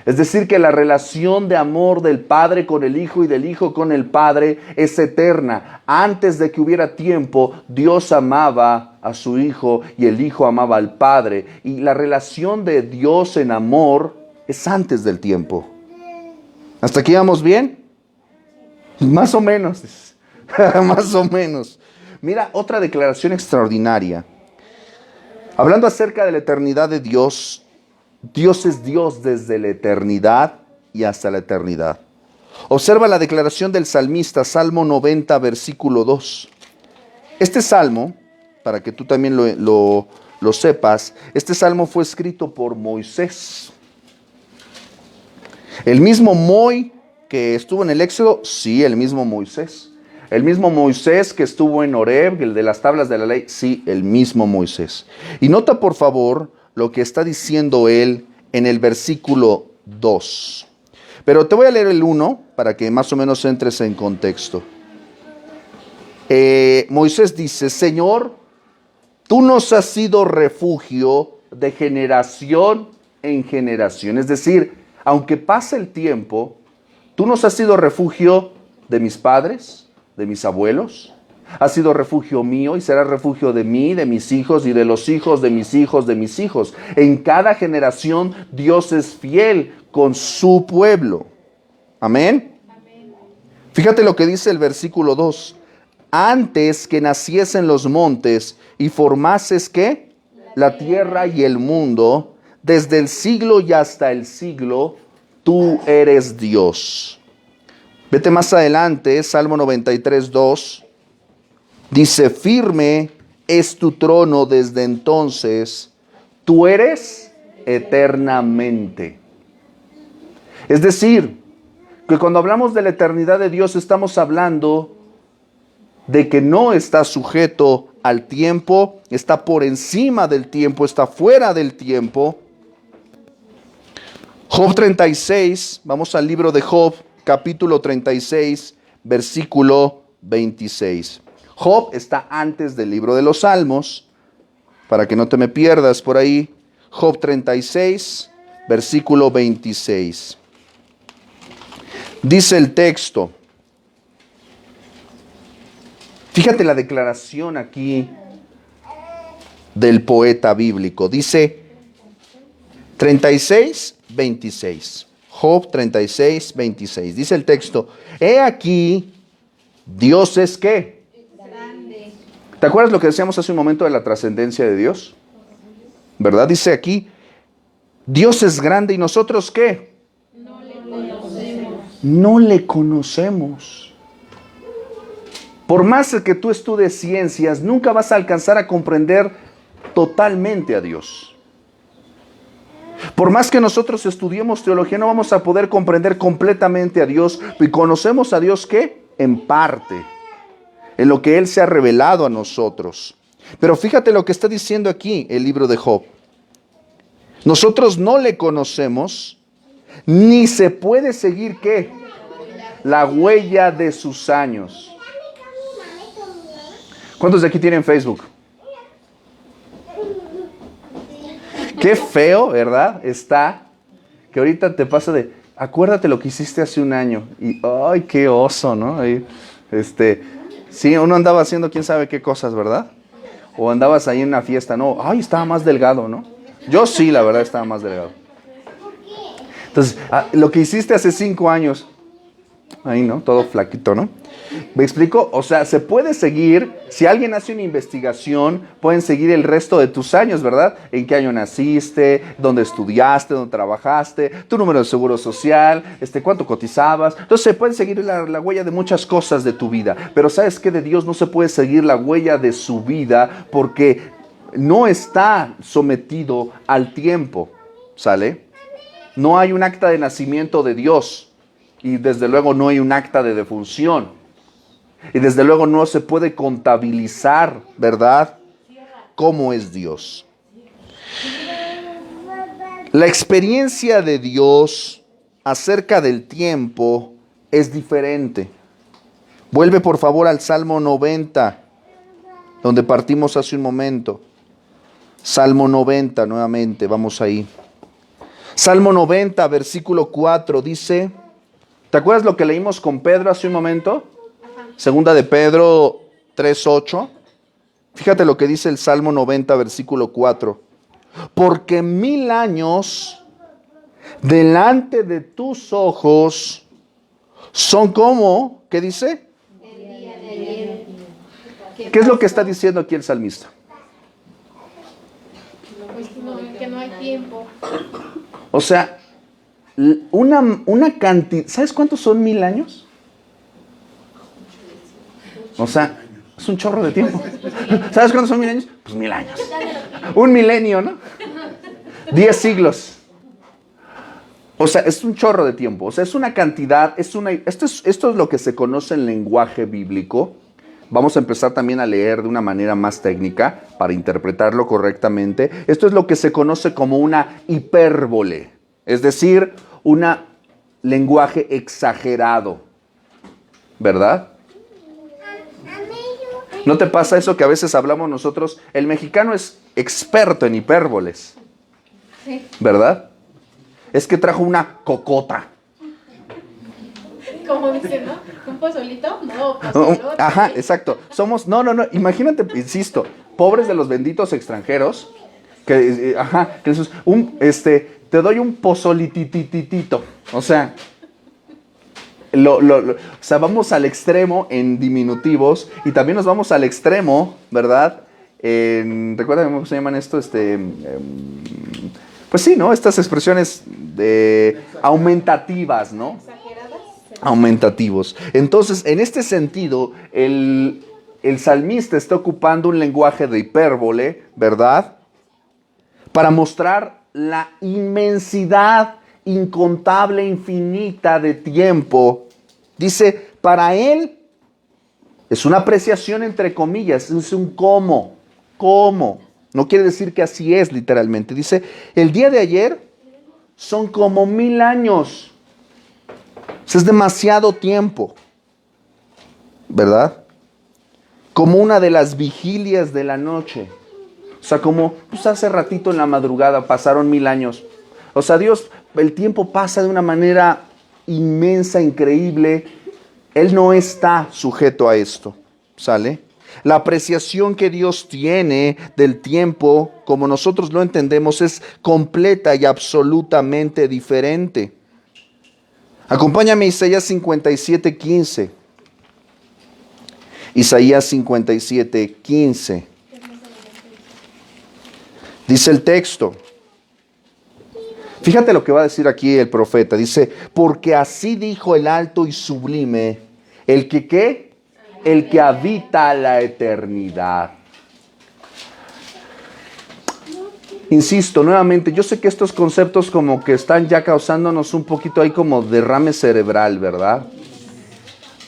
Es decir, que la relación de amor del Padre con el Hijo y del Hijo con el Padre es eterna. Antes de que hubiera tiempo, Dios amaba a su Hijo y el Hijo amaba al Padre. Y la relación de Dios en amor es antes del tiempo. ¿Hasta aquí vamos bien? Más o menos. Más o menos. Mira, otra declaración extraordinaria. Hablando acerca de la eternidad de Dios, Dios es Dios desde la eternidad y hasta la eternidad. Observa la declaración del salmista, Salmo 90, versículo 2. Este salmo, para que tú también lo sepas, este salmo fue escrito por Moisés. El mismo que estuvo en el Éxodo, sí, el mismo Moisés. El mismo Moisés que estuvo en Horeb, el de las tablas de la ley, sí, el mismo Moisés. Y nota por favor lo que está diciendo él en el versículo 2. Pero te voy a leer el 1 para que más o menos entres en contexto. Moisés dice, Señor, tú nos has sido refugio de generación en generación. Es decir, aunque pase el tiempo, tú nos has sido refugio de mis padres, de mis abuelos. Has sido refugio mío y será refugio de mí, de mis hijos y de los hijos de mis hijos de mis hijos. En cada generación Dios es fiel con su pueblo. Amén. Amén. Fíjate lo que dice el versículo 2. Antes que naciesen los montes y formases ¿qué? La tierra y el mundo, desde el siglo y hasta el siglo, tú eres Dios. Vete más adelante, Salmo 93, 2. Dice, firme es tu trono desde entonces, tú eres eternamente. Es decir, que cuando hablamos de la eternidad de Dios estamos hablando de que no está sujeto al tiempo, está por encima del tiempo, está fuera del tiempo. Job 36, vamos al libro de Job, capítulo 36, versículo 26. Job está antes del libro de los Salmos, para que no te me pierdas por ahí. Job 36, versículo 26. Dice el texto, fíjate la declaración aquí del poeta bíblico. Dice 36, 26. Job 36, 26. Dice el texto, he aquí, Dios es ¿qué? Grande. ¿Te acuerdas lo que decíamos hace un momento de la trascendencia de Dios? ¿Verdad? Dice aquí, Dios es grande y nosotros ¿qué? No le conocemos. No le conocemos. Por más que tú estudies ciencias, nunca vas a alcanzar a comprender totalmente a Dios. Por más que nosotros estudiemos teología, no vamos a poder comprender completamente a Dios. Y conocemos a Dios ¿qué? En parte, en lo que Él se ha revelado a nosotros. Pero fíjate lo que está diciendo aquí el libro de Job. Nosotros no le conocemos, ni se puede seguir ¿qué? La huella de sus años. ¿Cuántos de aquí tienen Facebook? Qué feo, ¿verdad? Está que ahorita te pasa de, acuérdate lo que hiciste hace un año. Y, ay, qué oso, ¿no? Y, sí, uno andaba haciendo quién sabe qué cosas, ¿verdad? O andabas ahí en una fiesta, no, ay, estaba más delgado, ¿no? Yo sí, la verdad, estaba más delgado. Entonces, lo que hiciste hace 5 años, ahí, ¿no? Todo flaquito, ¿no? ¿Me explico? O sea, se puede seguir, si alguien hace una investigación, pueden seguir el resto de tus años, ¿verdad? En qué año naciste, dónde estudiaste, dónde trabajaste, tu número de seguro social, cuánto cotizabas. Entonces se puede seguir la huella de muchas cosas de tu vida. Pero ¿sabes qué? De Dios no se puede seguir la huella de su vida porque no está sometido al tiempo, ¿sale? No hay un acta de nacimiento de Dios y desde luego no hay un acta de defunción. Y desde luego no se puede contabilizar, ¿verdad? ¿Cómo es Dios? La experiencia de Dios acerca del tiempo es diferente. Vuelve por favor al Salmo 90, donde partimos hace un momento. Salmo 90 nuevamente, vamos ahí. Salmo 90, versículo 4 dice, ¿te acuerdas lo que leímos con Pedro hace un momento? Segunda de Pedro 3:8. Fíjate lo que dice el Salmo 90, versículo 4. Porque 1000 años delante de tus ojos son como, ¿qué dice? El día de ayer. ¿Qué es lo que está diciendo aquí el salmista? Pues que no hay tiempo. O sea, una cantidad, ¿sabes cuántos son 1000 años? O sea, es un chorro de tiempo. ¿Sabes cuántos son 1000 años? Pues 1000 años. Un milenio, ¿no? 10 siglos. O sea, es un chorro de tiempo. O sea, es una cantidad, esto es lo que se conoce en lenguaje bíblico. Vamos a empezar también a leer de una manera más técnica para interpretarlo correctamente. Esto es lo que se conoce como una hipérbole, es decir, un lenguaje exagerado, ¿verdad? ¿No te pasa eso que a veces hablamos nosotros? El mexicano es experto en hipérboles, Sí. ¿verdad? Es que trajo una cocota. Como dicen, ¿no? ¿Un pozolito? No, pozolote. Ajá, exacto. No, imagínate, insisto, pobres de los benditos extranjeros, que dices, te doy un pozolitititito. O sea, o sea, vamos al extremo en diminutivos y también nos vamos al extremo, ¿verdad? ¿Recuerdan cómo se llaman esto? Pues sí, ¿no? Estas expresiones aumentativas, ¿no? ¿Exageradas? Aumentativos. Entonces, en este sentido, el salmista está ocupando un lenguaje de hipérbole, ¿verdad? Para mostrar la inmensidad incontable, infinita de tiempo. Dice, para él, es una apreciación entre comillas, es un cómo. No quiere decir que así es literalmente. Dice, el día de ayer son como 1000 años. O sea, es demasiado tiempo, ¿verdad? Como una de las vigilias de la noche. O sea, como pues hace ratito en la madrugada pasaron 1000 años. O sea, Dios, el tiempo pasa de una manera inmensa, increíble. Él no está sujeto a esto, ¿sale? La apreciación que Dios tiene del tiempo, como nosotros lo entendemos, es completa y absolutamente diferente. Acompáñame a Isaías 57:15. Isaías 57:15. Dice el texto. Fíjate lo que va a decir aquí el profeta. Dice, porque así dijo el alto y sublime, el que ¿qué? El que habita la eternidad. Insisto, nuevamente, yo sé que estos conceptos como que están ya causándonos un poquito ahí como derrame cerebral, ¿verdad?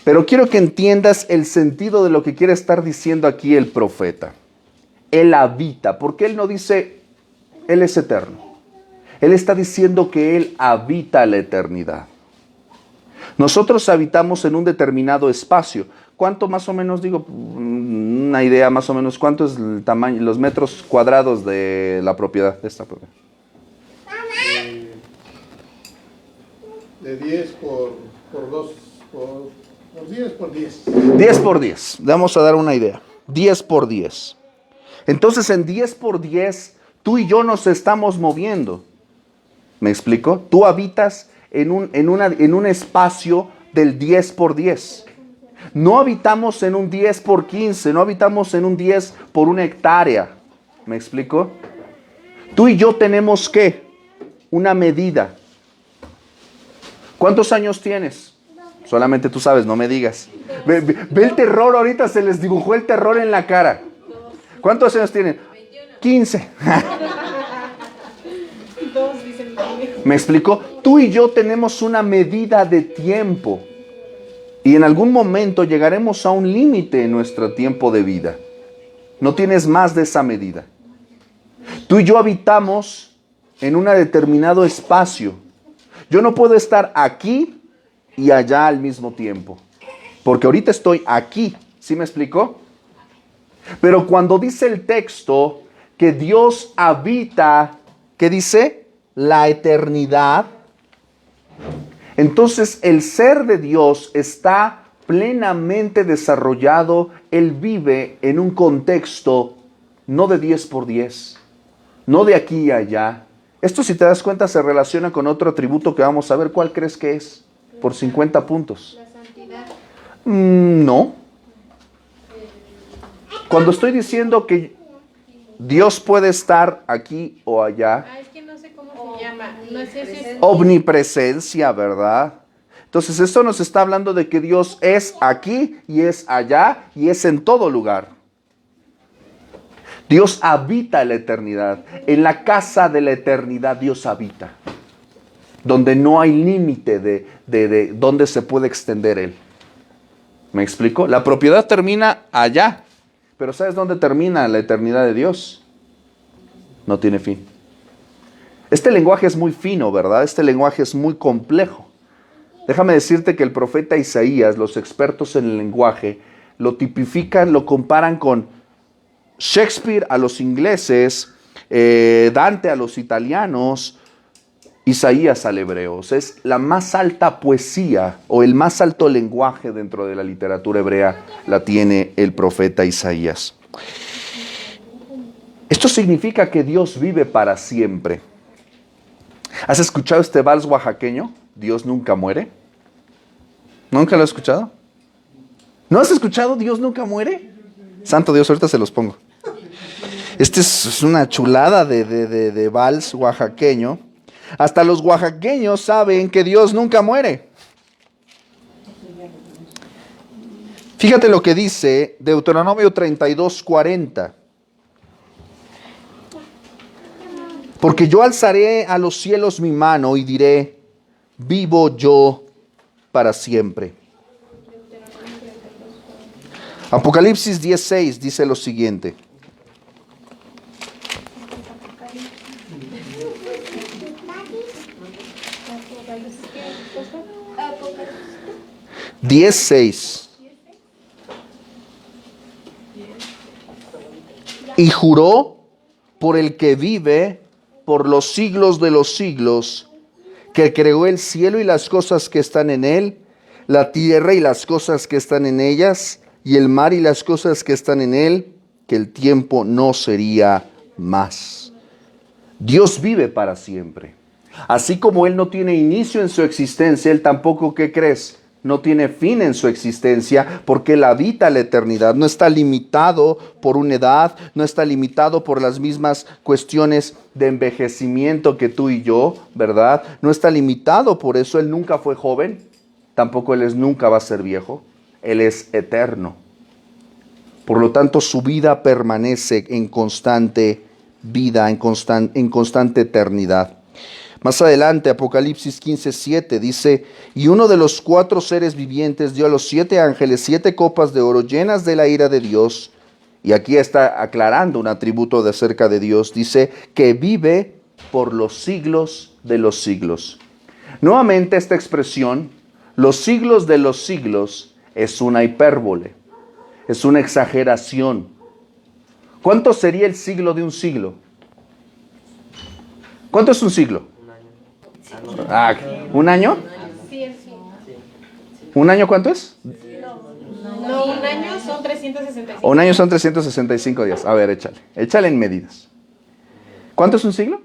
Pero quiero que entiendas el sentido de lo que quiere estar diciendo aquí el profeta. Él habita, porque él no dice, él es eterno. Él está diciendo que él habita la eternidad. Nosotros habitamos en un determinado espacio. ¿Cuánto más o menos, digo, una idea más o menos, cuánto es el tamaño, los metros cuadrados de la propiedad de esta propiedad? De 10 por 2, por 10 por 10. 10 por 10, vamos a dar una idea. 10 por 10. Entonces en 10 por 10, tú y yo nos estamos moviendo. ¿Me explico? Tú habitas en un espacio del 10 por 10. No habitamos en un 10 por 15, no habitamos en un 10 por una hectárea. ¿Me explico? Tú y yo tenemos ¿qué? Una medida. ¿Cuántos años tienes? Solamente tú sabes, no me digas. Ve el terror, ahorita se les dibujó el terror en la cara. ¿Cuántos años tienen? 15. ¿Me explico? Tú y yo tenemos una medida de tiempo. Y en algún momento llegaremos a un límite en nuestro tiempo de vida. No tienes más de esa medida. Tú y yo habitamos en un determinado espacio. Yo no puedo estar aquí y allá al mismo tiempo. Porque ahorita estoy aquí. ¿Sí me explico? Pero cuando dice el texto que Dios habita, ¿qué dice? La eternidad. Entonces el ser de Dios está plenamente desarrollado. Él vive en un contexto no de 10 por 10, no de aquí y allá. Esto, si te das cuenta, se relaciona con otro atributo que vamos a ver. ¿Cuál crees que es? Por 50 puntos. La santidad. No. Cuando estoy diciendo que Dios puede estar aquí o allá, Es que no sé cómo se llama. No sé si es omnipresencia, ¿verdad? Entonces esto nos está hablando de que Dios es aquí y es allá y es en todo lugar. Dios habita la eternidad. En la casa de la eternidad Dios habita. Donde no hay límite de dónde se puede extender Él. ¿Me explico? La propiedad termina allá. Pero ¿sabes dónde termina la eternidad de Dios? No tiene fin. Este lenguaje es muy fino, ¿verdad? Este lenguaje es muy complejo. Déjame decirte que el profeta Isaías, los expertos en el lenguaje, lo tipifican, lo comparan con Shakespeare a los ingleses, Dante a los italianos, Isaías al hebreo. Es la más alta poesía o el más alto lenguaje dentro de la literatura hebrea la tiene el profeta Isaías. Esto significa que Dios vive para siempre. ¿Has escuchado este vals oaxaqueño? Dios nunca muere. ¿Nunca lo has escuchado? ¿No has escuchado Dios nunca muere? Santo Dios, ahorita se los pongo. Este es una chulada de vals oaxaqueño. Hasta los oaxaqueños saben que Dios nunca muere. Fíjate lo que dice Deuteronomio 32:40. Porque yo alzaré a los cielos mi mano y diré, vivo yo para siempre. Apocalipsis 10:6 dice lo siguiente. Apocalipsis. 10:6. Y juró por el que vive por los siglos de los siglos, que creó el cielo y las cosas que están en él, la tierra y las cosas que están en ellas, y el mar y las cosas que están en él, que el tiempo no sería más. Dios vive para siempre. Así como Él no tiene inicio en su existencia, Él tampoco, ¿qué crees? No tiene fin en su existencia, porque Él habita la eternidad. No está limitado por una edad, no está limitado por las mismas cuestiones de envejecimiento que tú y yo, ¿verdad? No está limitado por eso. Él nunca fue joven, tampoco Él nunca va a ser viejo. Él es eterno. Por lo tanto, su vida permanece en constante vida, en constante eternidad. Más adelante, Apocalipsis 15:7 dice, y uno de los 4 seres vivientes dio a los 7 ángeles 7 copas de oro llenas de la ira de Dios. Y aquí está aclarando un atributo de acerca de Dios. Dice que vive por los siglos de los siglos. Nuevamente esta expresión, los siglos de los siglos, es una hipérbole, es una exageración. ¿Cuánto sería el siglo de un siglo? ¿Cuánto es un siglo? ¿Un año? Sí, sí. ¿Un año cuánto es? No, un año son 365. Un año son 365 días. A ver, échale en medidas. ¿Cuánto es un siglo?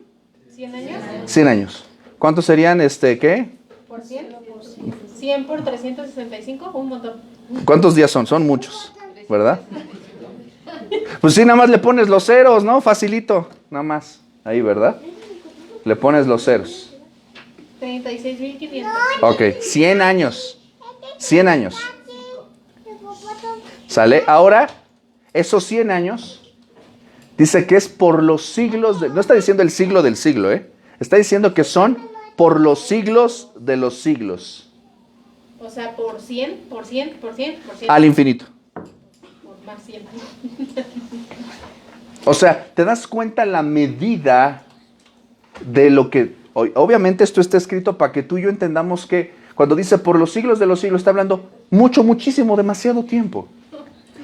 100 años. 100 años. ¿Cuántos serían, qué? ¿Por 100? 100 por 365, un montón. ¿Cuántos días son? Son muchos, ¿verdad? Pues sí, nada más le pones los ceros, ¿no? Facilito, nada más. Ahí, ¿verdad? Le pones los ceros. 36.500. Ok, 100 años. 100 años. ¿Sale? Ahora, esos 100 años, dice que es por los siglos, no está diciendo el siglo del siglo, está diciendo que son por los siglos de los siglos. O sea, por 100, por 100, por 100, por 100. Al infinito. Por más 100. O sea, ¿te das cuenta la medida de lo que... Obviamente esto está escrito para que tú y yo entendamos que cuando dice por los siglos de los siglos, está hablando mucho, muchísimo, demasiado tiempo.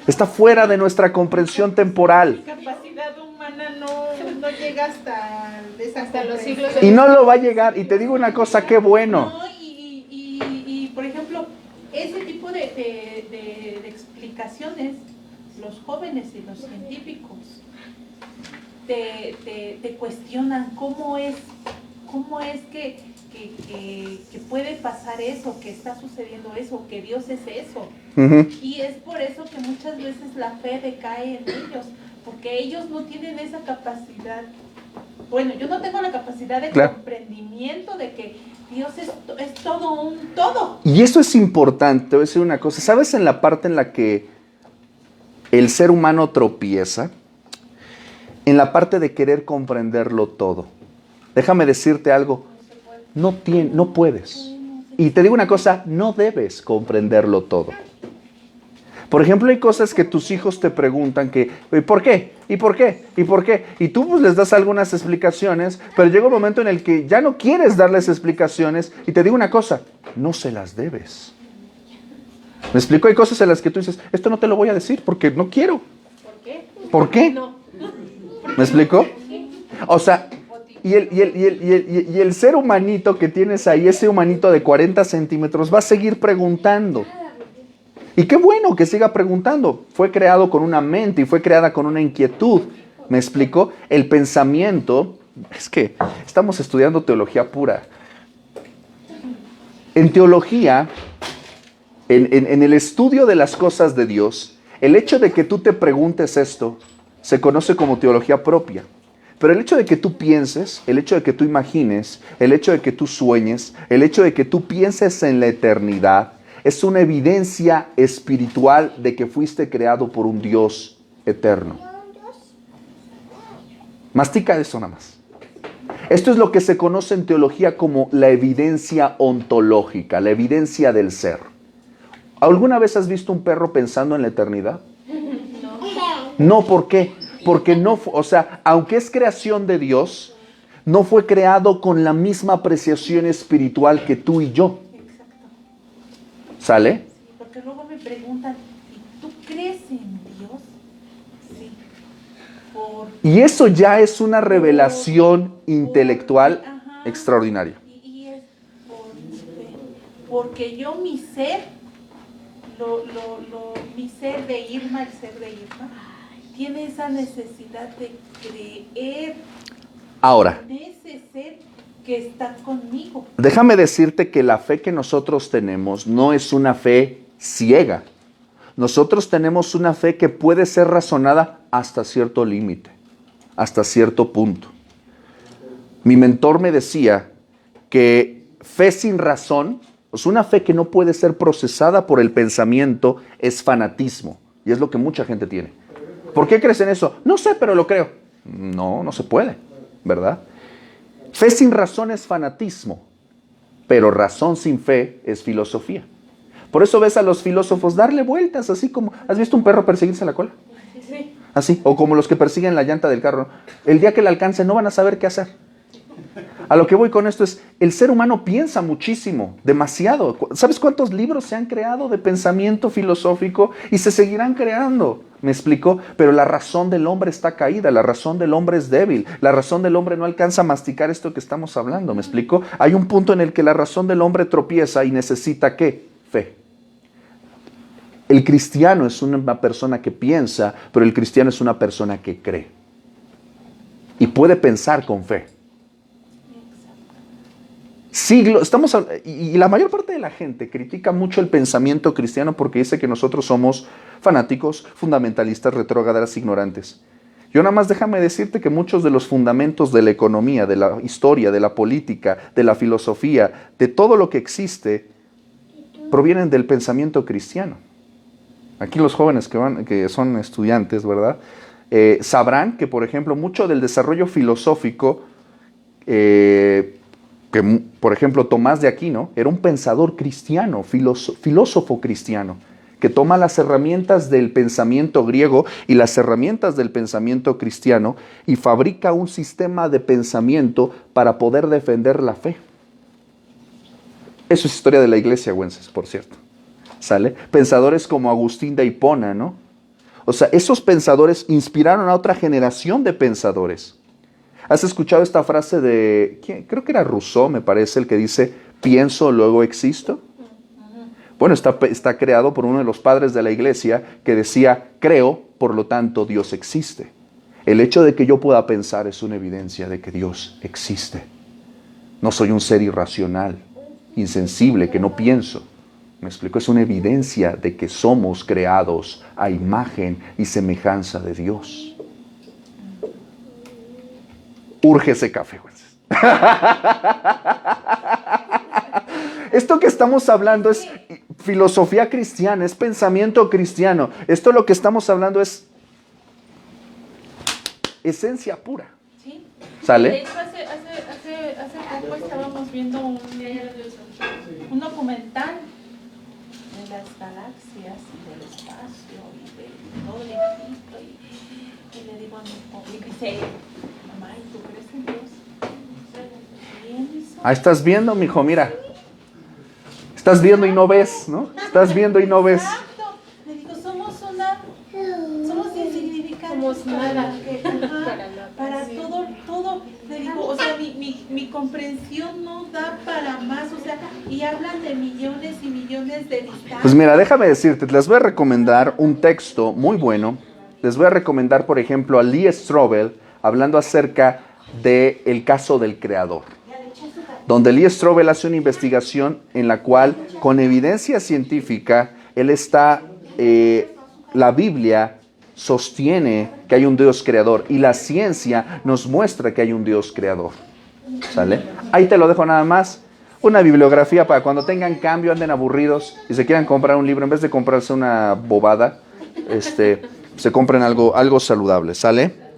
Está fuera de nuestra comprensión temporal. La capacidad humana no llega hasta los siglos de Y no lo va a llegar. Y te digo una cosa, qué bueno. No, y, por ejemplo, ese tipo de explicaciones, los jóvenes y los científicos te cuestionan cómo es que puede pasar eso, que está sucediendo eso, que Dios es eso. Ujú. Y es por eso que muchas veces la fe decae en ellos, porque ellos no tienen esa capacidad. Bueno, yo no tengo la capacidad de Claro. comprendimiento de que Dios es todo un todo. Y eso es importante, voy a decir una cosa. ¿Sabes en la parte en la que el ser humano tropieza? En la parte de querer comprenderlo todo. Déjame decirte algo. No puedes. Y te digo una cosa, no debes comprenderlo todo. Por ejemplo, hay cosas que tus hijos te preguntan que, ¿y por qué? ¿Y por qué? ¿Y por qué? Y tú pues les das algunas explicaciones, pero llega un momento en el que ya no quieres darles explicaciones y te digo una cosa, no se las debes. ¿Me explico? Hay cosas en las que tú dices, esto no te lo voy a decir porque no quiero. ¿Por qué? ¿Por qué? No. ¿Me explico? O sea, y el ser humanito que tienes ahí, ese humanito de 40 centímetros, va a seguir preguntando. Y qué bueno que siga preguntando. Fue creado con una mente y fue creada con una inquietud. ¿Me explico? El pensamiento, es que estamos estudiando teología pura. En teología, en el estudio de las cosas de Dios, el hecho de que tú te preguntes esto, se conoce como teología propia. Pero el hecho de que tú pienses, el hecho de que tú imagines, el hecho de que tú sueñes, el hecho de que tú pienses en la eternidad, es una evidencia espiritual de que fuiste creado por un Dios eterno. Mastica eso nada más. Esto es lo que se conoce en teología como la evidencia ontológica, la evidencia del ser. ¿Alguna vez has visto un perro pensando en la eternidad? No, ¿por qué? Porque no, o sea, aunque es creación de Dios, no fue creado con la misma apreciación espiritual que tú y yo. ¿Sale? Sí, porque luego me preguntan, ¿y tú crees en Dios? Sí. Y eso ya es una revelación intelectual extraordinaria. Y es por fe. Porque yo mi ser, mi ser de Irma, el ser de Irma, tiene esa necesidad de creer Ahora, en ese ser que está conmigo. déjame decirte que la fe que nosotros tenemos no es una fe ciega. Nosotros tenemos una fe que puede ser razonada hasta cierto límite, hasta cierto punto. Mi mentor me decía que fe sin razón, pues una fe que no puede ser procesada por el pensamiento, es fanatismo. Y es lo que mucha gente tiene. ¿Por qué crees en eso? No sé, pero lo creo. No, no se puede, ¿verdad? Fe sin razón es fanatismo, pero razón sin fe es filosofía. Por eso ves a los filósofos darle vueltas, así como... ¿Has visto un perro perseguirse la cola? Sí. Así, o como los que persiguen la llanta del carro. El día que la alcancen no van a saber qué hacer. A lo que voy con esto es, el ser humano piensa muchísimo, demasiado. ¿Sabes cuántos libros se han creado de pensamiento filosófico? Y se seguirán creando, ¿me explico? Pero la razón del hombre está caída, la razón del hombre es débil, la razón del hombre no alcanza a masticar esto que estamos hablando, ¿me explico? Hay un punto en el que la razón del hombre tropieza y necesita, ¿qué? Fe. El cristiano es una persona que piensa, pero el cristiano es una persona que cree. Y puede pensar con fe. siglos, y la mayor parte de la gente critica mucho el pensamiento cristiano porque dice que nosotros somos fanáticos, fundamentalistas, retrógradas, ignorantes. Yo nada más déjame decirte que muchos de los fundamentos de la economía, de la historia, de la política, de la filosofía, de todo lo que existe, provienen del pensamiento cristiano. Aquí los jóvenes que son estudiantes, ¿verdad? Sabrán que, por ejemplo, mucho del desarrollo filosófico, que, por ejemplo, Tomás de Aquino era un pensador cristiano, filósofo cristiano, que toma las herramientas del pensamiento griego y las herramientas del pensamiento cristiano y fabrica un sistema de pensamiento para poder defender la fe. Eso es historia de la iglesia, güenses, por cierto. ¿Sale? Pensadores como Agustín de Hipona, ¿no? O sea, esos pensadores inspiraron a otra generación de pensadores. ¿Has escuchado esta frase de, creo que era Rousseau, me parece, el que dice, pienso, luego existo? Bueno, está creado por uno de los padres de la iglesia que decía, creo, por lo tanto Dios existe. El hecho de que yo pueda pensar es una evidencia de que Dios existe. No soy un ser irracional, insensible, que no pienso. ¿Me explico? Es una evidencia de que somos creados a imagen y semejanza de Dios. Urge ese café, güey. Esto que estamos hablando es filosofía cristiana, es pensamiento cristiano. Esto lo que estamos hablando es esencia pura. ¿Sí? ¿Sale? De hecho, hace poco estábamos viendo un documental de las galaxias y del espacio y de todo el Egipto y le digo a mi hijo, y dice, mamá, ¿y tú crees en Dios? ¿Quién hizo? Ahí estás viendo, mijo, mira. Estás viendo y no ves, ¿no? Estás viendo y no ves. Exacto. Le digo, somos insignificantes. Somos nada. Para todo. Le digo, o sea, mi comprensión no da para más, o sea, y hablan de millones y millones de distancias. Pues mira, déjame decirte, les voy a recomendar un texto muy bueno. Les voy a recomendar, por ejemplo, a Lee Strobel, hablando acerca del caso del creador. Donde Lee Strobel hace una investigación en la cual, con evidencia científica, la Biblia sostiene que hay un Dios creador y la ciencia nos muestra que hay un Dios creador. ¿Sale? Ahí te lo dejo nada más. Una bibliografía para cuando tengan cambio, anden aburridos y se quieran comprar un libro, en vez de comprarse una bobada, se compren algo saludable. ¿Sale?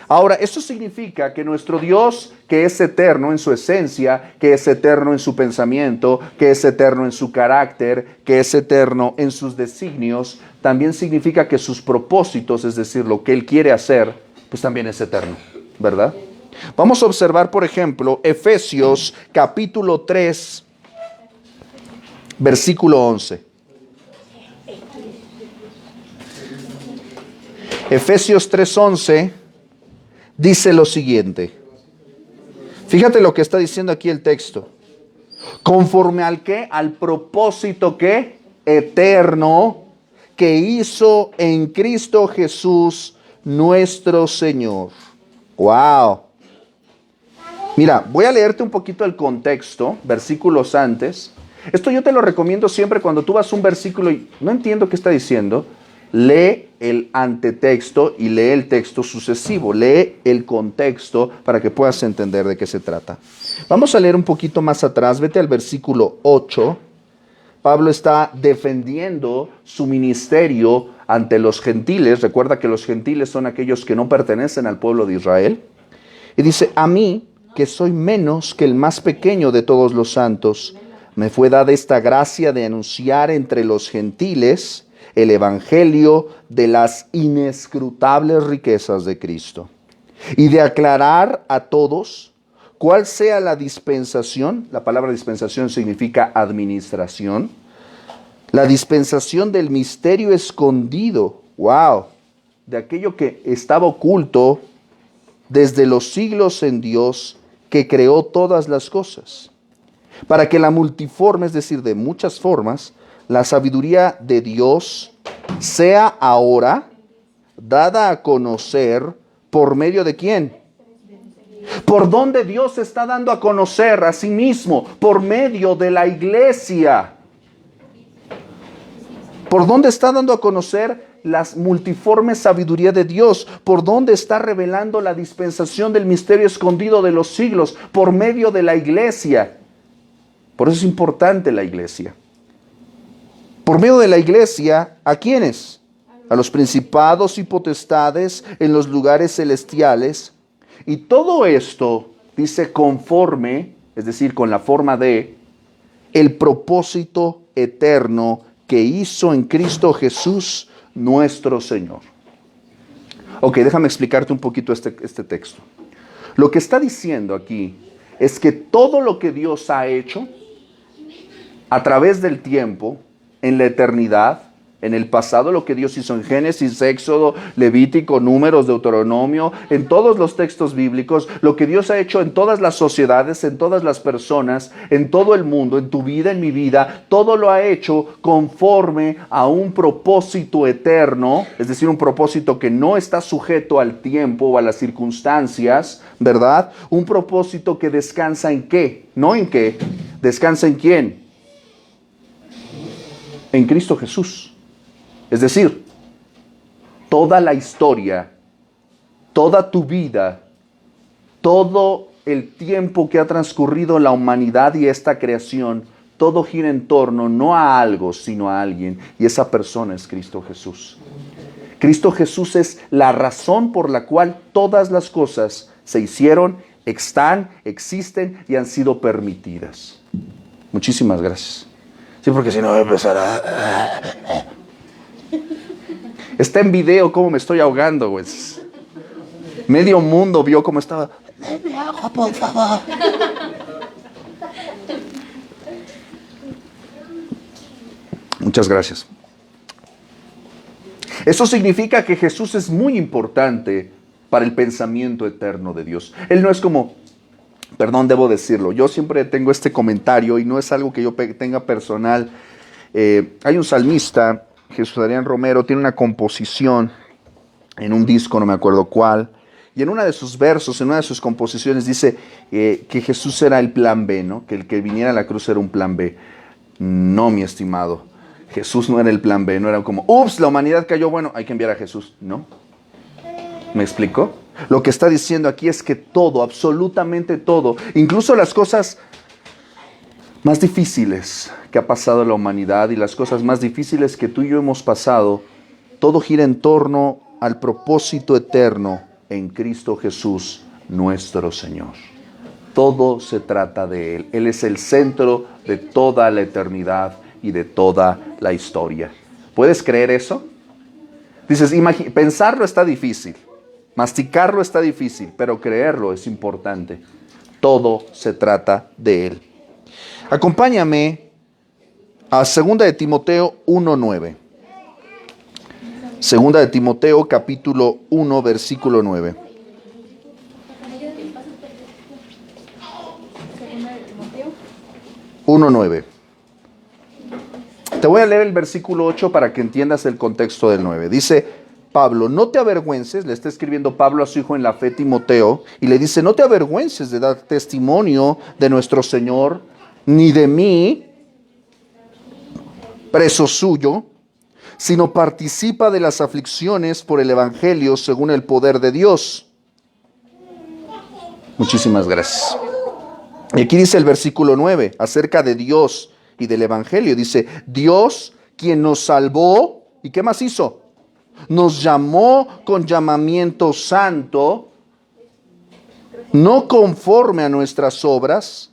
Ahora, esto significa que nuestro Dios, que es eterno en su esencia, que es eterno en su pensamiento, que es eterno en su carácter, que es eterno en sus designios, también significa que sus propósitos, es decir, lo que Él quiere hacer, pues también es eterno, ¿verdad? Vamos a observar, por ejemplo, Efesios capítulo 3, versículo 11. Efesios 3:11 dice lo siguiente. Fíjate lo que está diciendo aquí el texto. Conforme al ¿qué? Al propósito ¿qué? Eterno que hizo en Cristo Jesús nuestro Señor. ¡Wow! Mira, voy a leerte un poquito el contexto, versículos antes. Esto yo te lo recomiendo siempre cuando tú vas a un versículo y no entiendo qué está diciendo. Lee el antetexto y lee el texto sucesivo. Lee el contexto para que puedas entender de qué se trata. Vamos a leer un poquito más atrás. Vete al versículo 8. Pablo está defendiendo su ministerio ante los gentiles. Recuerda que los gentiles son aquellos que no pertenecen al pueblo de Israel. Y dice, a mí, que soy menos que el más pequeño de todos los santos, me fue dada esta gracia de anunciar entre los gentiles el evangelio de las inescrutables riquezas de Cristo y de aclarar a todos cuál sea la dispensación. La palabra dispensación significa administración. La dispensación del misterio escondido, wow, de aquello que estaba oculto desde los siglos en Dios, que creó todas las cosas, para que la multiforme, es decir, de muchas formas, la sabiduría de Dios sea ahora dada a conocer por medio de ¿quién? ¿Por dónde Dios se está dando a conocer a sí mismo? Por medio de la iglesia. ¿Por dónde está dando a conocer las multiformes sabiduría de Dios? ¿Por dónde está revelando la dispensación del misterio escondido de los siglos? Por medio de la iglesia. Por eso es importante la iglesia. Por medio de la iglesia, ¿a quiénes? A los principados y potestades en los lugares celestiales. Y todo esto, dice, conforme, es decir, con la forma de el propósito eterno que hizo en Cristo Jesús nuestro Señor. Ok, déjame explicarte un poquito este texto. Lo que está diciendo aquí es que todo lo que Dios ha hecho a través del tiempo, en la eternidad, en el pasado, lo que Dios hizo en Génesis, Éxodo, Levítico, Números, Deuteronomio, en todos los textos bíblicos, lo que Dios ha hecho en todas las sociedades, en todas las personas, en todo el mundo, en tu vida, en mi vida, todo lo ha hecho conforme a un propósito eterno, es decir, un propósito que no está sujeto al tiempo o a las circunstancias, ¿verdad? Un propósito que descansa en ¿qué? No en qué, descansa en ¿quién? En Cristo Jesús. Es decir, toda la historia, toda tu vida, todo el tiempo que ha transcurrido la humanidad y esta creación, todo gira en torno no a algo, sino a alguien. Y esa persona es Cristo Jesús. Cristo Jesús es la razón por la cual todas las cosas se hicieron, están, existen y han sido permitidas. Muchísimas gracias. Sí, porque si no voy a empezar a... Está en video cómo me estoy ahogando, güey. Medio mundo vio cómo estaba. Deme agua, por favor. Muchas gracias. Eso significa que Jesús es muy importante para el pensamiento eterno de Dios. Él no es como, perdón, debo decirlo, yo siempre tengo este comentario y no es algo que yo tenga personal. Hay un salmista, Jesús Adrián Romero, tiene una composición en un disco, no me acuerdo cuál, y en uno de sus versos, en una de sus composiciones dice que Jesús era el plan B, ¿no? Que el que viniera a la cruz era un plan B. No, mi estimado, Jesús no era el plan B, no era como, ups, la humanidad cayó, bueno, hay que enviar a Jesús. No. ¿Me explicó? Lo que está diciendo aquí es que todo, absolutamente todo, incluso las cosas más difíciles que ha pasado la humanidad y las cosas más difíciles que tú y yo hemos pasado, todo gira en torno al propósito eterno en Cristo Jesús, nuestro Señor. Todo se trata de Él. Él es el centro de toda la eternidad y de toda la historia. ¿Puedes creer eso? Dices, pensarlo está difícil, masticarlo está difícil, pero creerlo es importante. Todo se trata de Él. Acompáñame a 2 de Timoteo 1:9. 2 de Timoteo capítulo 1 versículo 9. 1:9. Te voy a leer el versículo 8 para que entiendas el contexto del 9. Dice Pablo, no te avergüences, le está escribiendo Pablo a su hijo en la fe Timoteo, y le dice, no te avergüences de dar testimonio de nuestro Señor, ni de mí, preso suyo, sino participa de las aflicciones por el Evangelio según el poder de Dios. Muchísimas gracias. Y aquí dice el versículo 9, acerca de Dios y del Evangelio. Dice, Dios quien nos salvó, ¿y qué más hizo? Nos llamó con llamamiento santo, no conforme a nuestras obras.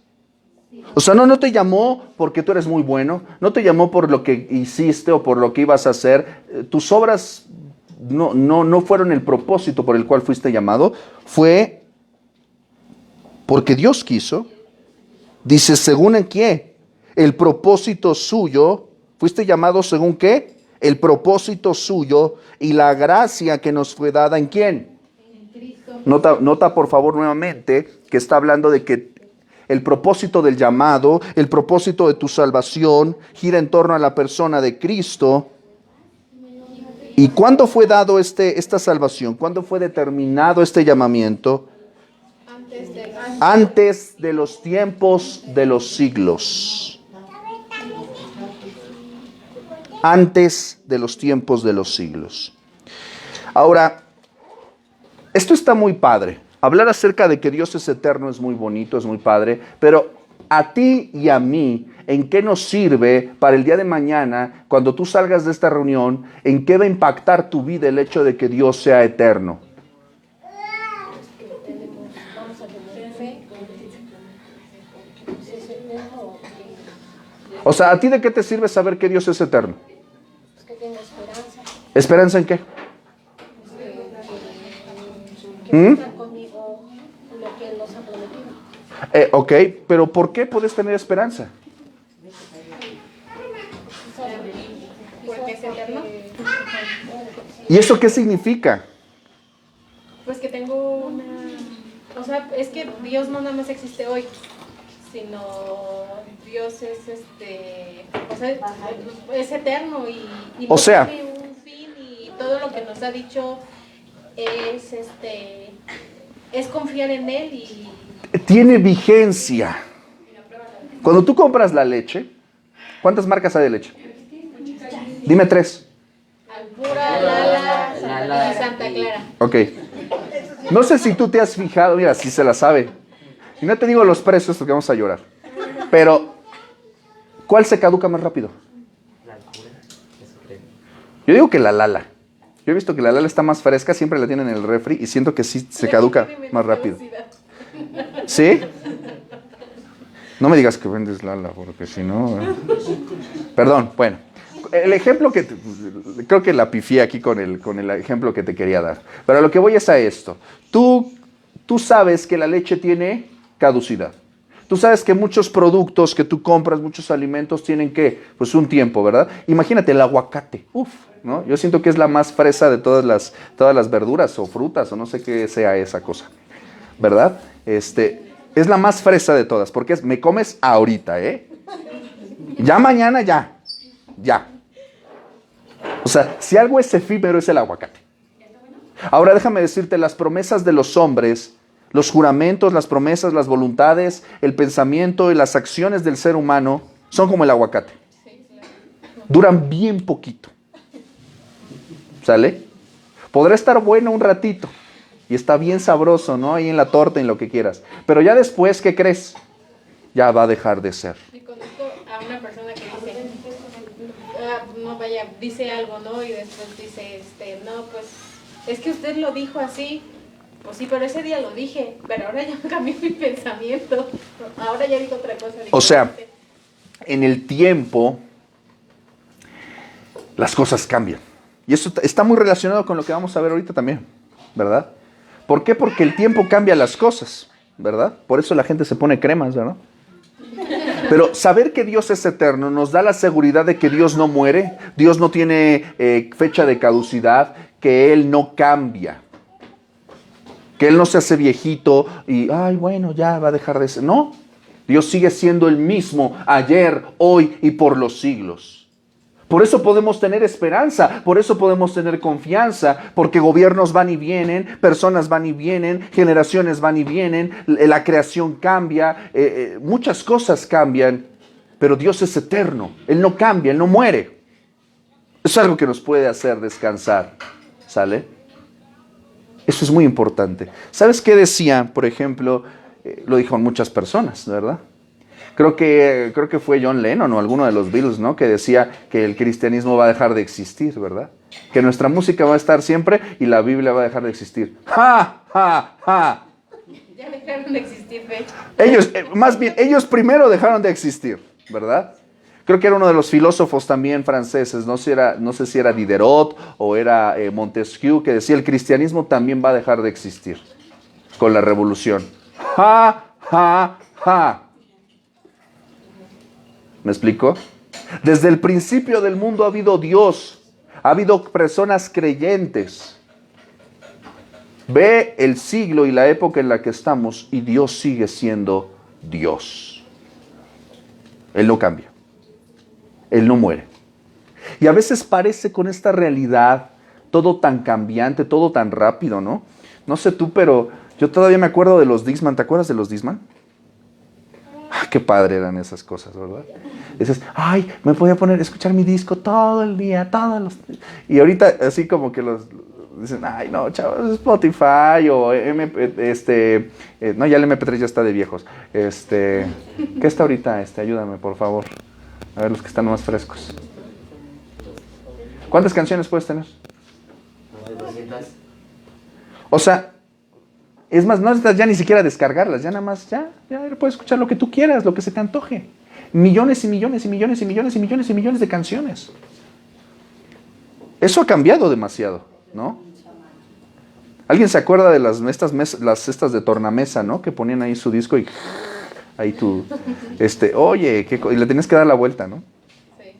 O sea, no te llamó porque tú eres muy bueno, no te llamó por lo que hiciste o por lo que ibas a hacer. Tus obras no fueron el propósito por el cual fuiste llamado, fue porque Dios quiso. Dice, ¿según en qué? El propósito suyo. ¿Fuiste llamado según qué? El propósito suyo y la gracia que nos fue dada, ¿en quién? En Cristo. Nota por favor nuevamente que está hablando de que el propósito del llamado, el propósito de tu salvación gira en torno a la persona de Cristo. ¿Y cuándo fue dado esta salvación? ¿Cuándo fue determinado este llamamiento? Antes de los tiempos de los siglos. Antes de los tiempos de los siglos. Ahora, esto está muy padre. Hablar acerca de que Dios es eterno es muy bonito, es muy padre, pero a ti y a mí, ¿en qué nos sirve para el día de mañana, cuando tú salgas de esta reunión, en qué va a impactar tu vida el hecho de que Dios sea eterno? O sea, ¿a ti de qué te sirve saber que Dios es eterno? Que tengo esperanza. ¿Esperanza en qué? Que va a estar conmigo lo que Él nos ha prometido. Ok, pero ¿por qué puedes tener esperanza? Porque es eterno. ¿Y eso qué significa? Pues que tengo una... O sea, es que Dios no nada más existe hoy, sino Dios es o sea, es eterno y O no sea, tiene un fin, y todo lo que nos ha dicho es confiar en Él y tiene vigencia. Cuando tú compras la leche, ¿cuántas marcas hay de leche? Dime 3. Albura, Lala y Santa Clara. Ok. No sé si tú te has fijado, mira, si se la sabe. Y no te digo los precios porque vamos a llorar. Pero, ¿cuál se caduca más rápido? La Albura, eso creo. Yo digo que la Lala. Yo he visto que la Lala está más fresca, siempre la tienen en el refri y siento que sí se caduca más rápido. ¿Sí? No me digas que vendes Lala, porque si no... Perdón, bueno. El ejemplo que... creo que la pifié aquí con el ejemplo que te quería dar. Pero a lo que voy es a esto. Tú sabes que la leche tiene caducidad. Tú sabes que muchos productos que tú compras, muchos alimentos tienen que, pues un tiempo, ¿verdad? Imagínate el aguacate. Uf, ¿no? Yo siento que es la más fresa de todas las verduras o frutas o no sé qué sea esa cosa, ¿verdad? Es la más fresa de todas porque me comes ahorita, ¿eh? Ya mañana, ya. O sea, si algo es efímero es el aguacate. Ahora déjame decirte, las promesas de los hombres, los juramentos, las promesas, las voluntades, el pensamiento y las acciones del ser humano son como el aguacate. Duran bien poquito. ¿Sale? Podrá estar bueno un ratito y está bien sabroso, ¿no? Ahí en la torta, en lo que quieras. Pero ya después, ¿qué crees? Ya va a dejar de ser. Y conozco a una persona que dice, no vaya, dice algo, ¿no? Y después dice, no, pues, es que usted lo dijo así. Pues sí, pero ese día lo dije, pero ahora ya cambió mi pensamiento. Ahora ya digo otra cosa. O sea, en el tiempo, las cosas cambian. Y eso está muy relacionado con lo que vamos a ver ahorita también, ¿verdad? ¿Por qué? Porque el tiempo cambia las cosas, ¿verdad? Por eso la gente se pone cremas, ¿verdad? Pero saber que Dios es eterno nos da la seguridad de que Dios no muere, Dios no tiene fecha de caducidad, que Él no cambia. Que Él no se hace viejito y, ay, bueno, ya va a dejar de ser. No, Dios sigue siendo el mismo ayer, hoy y por los siglos. Por eso podemos tener esperanza, por eso podemos tener confianza, porque gobiernos van y vienen, personas van y vienen, generaciones van y vienen, la creación cambia, muchas cosas cambian, pero Dios es eterno, Él no cambia, Él no muere. Es algo que nos puede hacer descansar, ¿sale? Eso es muy importante. ¿Sabes qué decía, por ejemplo? Lo dijeron muchas personas, ¿verdad? Creo que fue John Lennon o alguno de los Beatles, ¿no? Que decía que el cristianismo va a dejar de existir, ¿verdad? Que nuestra música va a estar siempre y la Biblia va a dejar de existir. ¡Ja, ja, ja! Ya dejaron de existir, de hecho. Ellos, más bien, ellos primero dejaron de existir, ¿verdad? Creo que era uno de los filósofos también franceses, no sé si era Diderot o era Montesquieu, que decía el cristianismo también va a dejar de existir con la revolución. ¡Ja, ja, ja! ¿Me explico? Desde el principio del mundo ha habido Dios, ha habido personas creyentes. Ve el siglo y la época en la que estamos y Dios sigue siendo Dios. Él no cambia. Él no muere. Y a veces parece con esta realidad todo tan cambiante, todo tan rápido, ¿no? No sé tú, pero Yo todavía me acuerdo de los Discman. ¿Te acuerdas de los Discman? Ah, qué padre eran esas cosas, ¿verdad? Dices, ay, me podía poner, escuchar mi disco todo el día, todos los... Y ahorita así como que los... Dicen, ay, no, chavos, Spotify o no, ya el MP3 ya está de viejos. ¿Qué está ahorita? Ayúdame, por favor. A ver los que están más frescos. ¿Cuántas canciones puedes tener? Como de 200. O sea, es más, no necesitas ya ni siquiera descargarlas, ya nada más, ya puedes escuchar lo que tú quieras, lo que se te antoje. Millones y millones y millones y millones y millones y millones de canciones. Eso ha cambiado demasiado, ¿no? ¿Alguien se acuerda de las estas de tornamesa, ¿no? Que ponían ahí su disco y ahí tú, oye, y le tenías que dar la vuelta, ¿no? Sí.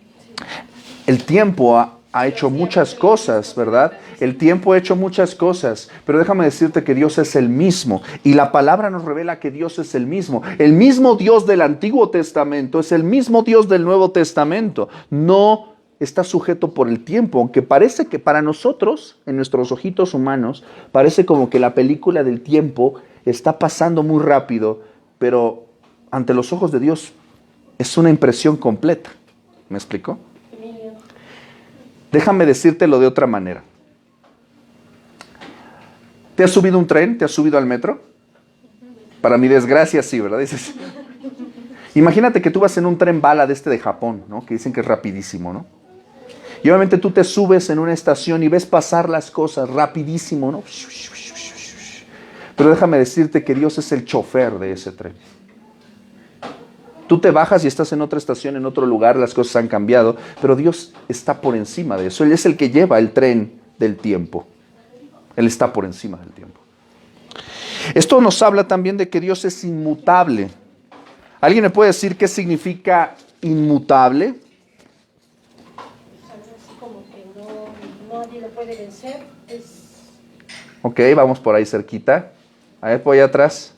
El tiempo ha hecho muchas cosas, ¿verdad? El tiempo ha hecho muchas cosas, pero déjame decirte que Dios es el mismo y la palabra nos revela que Dios es el mismo. El mismo Dios del Antiguo Testamento es el mismo Dios del Nuevo Testamento. No está sujeto por el tiempo, aunque parece que para nosotros, en nuestros ojitos humanos, parece como que la película del tiempo está pasando muy rápido, pero ante los ojos de Dios es una impresión completa. ¿Me explico? Déjame decírtelo de otra manera. ¿Te has subido a un tren? ¿Te has subido al metro? Para mi desgracia sí, ¿verdad? Dices, imagínate que tú vas en un tren bala de Japón, ¿no? Que dicen que es rapidísimo, ¿no? Y obviamente tú te subes en una estación y ves pasar las cosas rapidísimo, ¿no? Pero déjame decirte que Dios es el chofer de ese tren. Tú te bajas y estás en otra estación, en otro lugar, las cosas han cambiado, pero Dios está por encima de eso. Él es el que lleva el tren del tiempo. Él está por encima del tiempo. Esto nos habla también de que Dios es inmutable. ¿Alguien me puede decir qué significa inmutable? Como que nadie lo puede vencer. Ok, vamos por ahí cerquita. A ver, por allá atrás.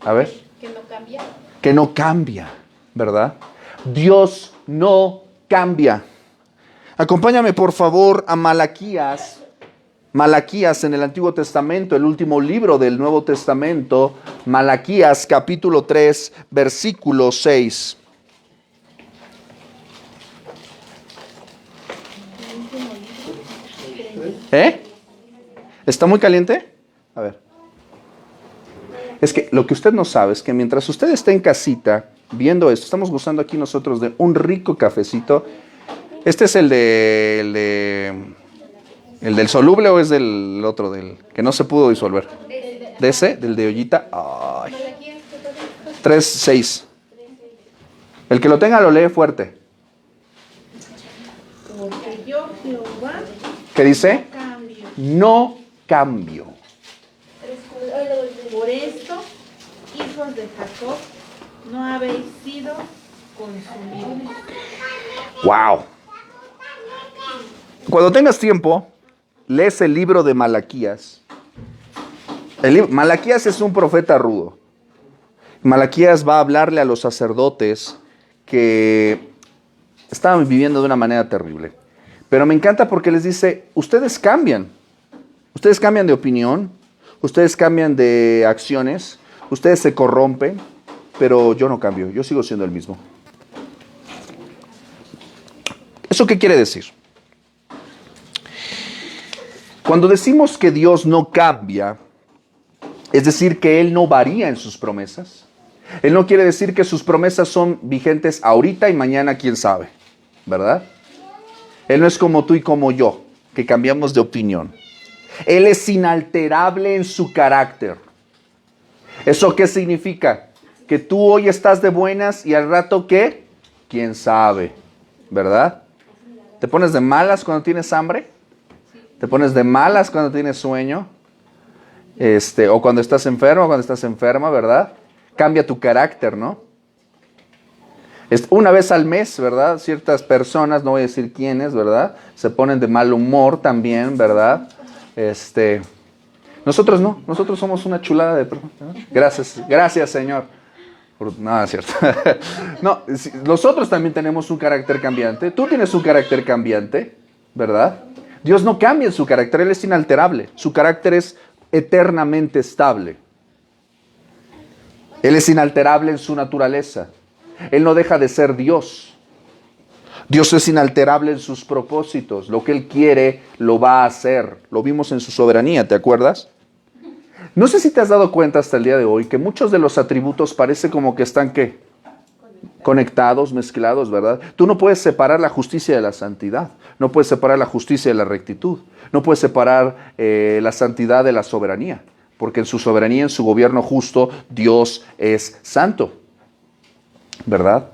A ver. Que no cambia. Que no cambia, ¿verdad? Dios no cambia. Acompáñame por favor a Malaquías. Malaquías en el Antiguo Testamento, el último libro del Nuevo Testamento. Malaquías capítulo 3, versículo 6. ¿Está muy caliente? A ver. Es que lo que usted no sabe es que mientras usted está en casita viendo esto, estamos gozando aquí nosotros de un rico cafecito. ¿Este es el del soluble o es del otro, del que no se pudo disolver? ¿De ese? ¿Del de ollita? Ay. 3:6. El que lo tenga lo lee fuerte. Porque yo, Jehová, ¿Qué dice? cambio. No cambio. Por esto, hijos de Jacob, no habéis sido consumidos. ¡Wow! Cuando tengas tiempo, lees el libro de Malaquías. Malaquías es un profeta rudo. Malaquías va a hablarle a los sacerdotes que estaban viviendo de una manera terrible. Pero me encanta porque les dice, ustedes cambian de opinión, ustedes cambian de acciones, ustedes se corrompen, pero yo no cambio, yo sigo siendo el mismo. ¿Eso qué quiere decir? Cuando decimos que Dios no cambia, es decir, que Él no varía en sus promesas. Él no quiere decir que sus promesas son vigentes ahorita y mañana, quién sabe, ¿verdad? Él no es como tú y como yo, que cambiamos de opinión. Él es inalterable en su carácter. ¿Eso qué significa? Que tú hoy estás de buenas y al rato, ¿qué? ¿Quién sabe? ¿Verdad? ¿Te pones de malas cuando tienes hambre? ¿Te pones de malas cuando tienes sueño? O cuando estás enfermo, cuando estás enferma, ¿verdad? Cambia tu carácter, ¿no? Una vez al mes, ¿verdad? Ciertas personas, no voy a decir quiénes, ¿verdad? Se ponen de mal humor también, ¿verdad? Nosotros no, nosotros somos una chulada de personas. Gracias Señor. No, es cierto. No, nosotros también tenemos un carácter cambiante. Tú tienes un carácter cambiante, ¿verdad? Dios no cambia en su carácter, Él es inalterable. Su carácter es eternamente estable. Él es inalterable en su naturaleza. Él no deja de ser Dios. Dios es inalterable en sus propósitos. Lo que Él quiere, lo va a hacer. Lo vimos en su soberanía, ¿te acuerdas? No sé si te has dado cuenta hasta el día de hoy que muchos de los atributos parece como que están, ¿qué? Conectados, mezclados, ¿verdad? Tú no puedes separar la justicia de la santidad. No puedes separar la justicia de la rectitud. No puedes separar la santidad de la soberanía. Porque en su soberanía, en su gobierno justo, Dios es santo, ¿verdad?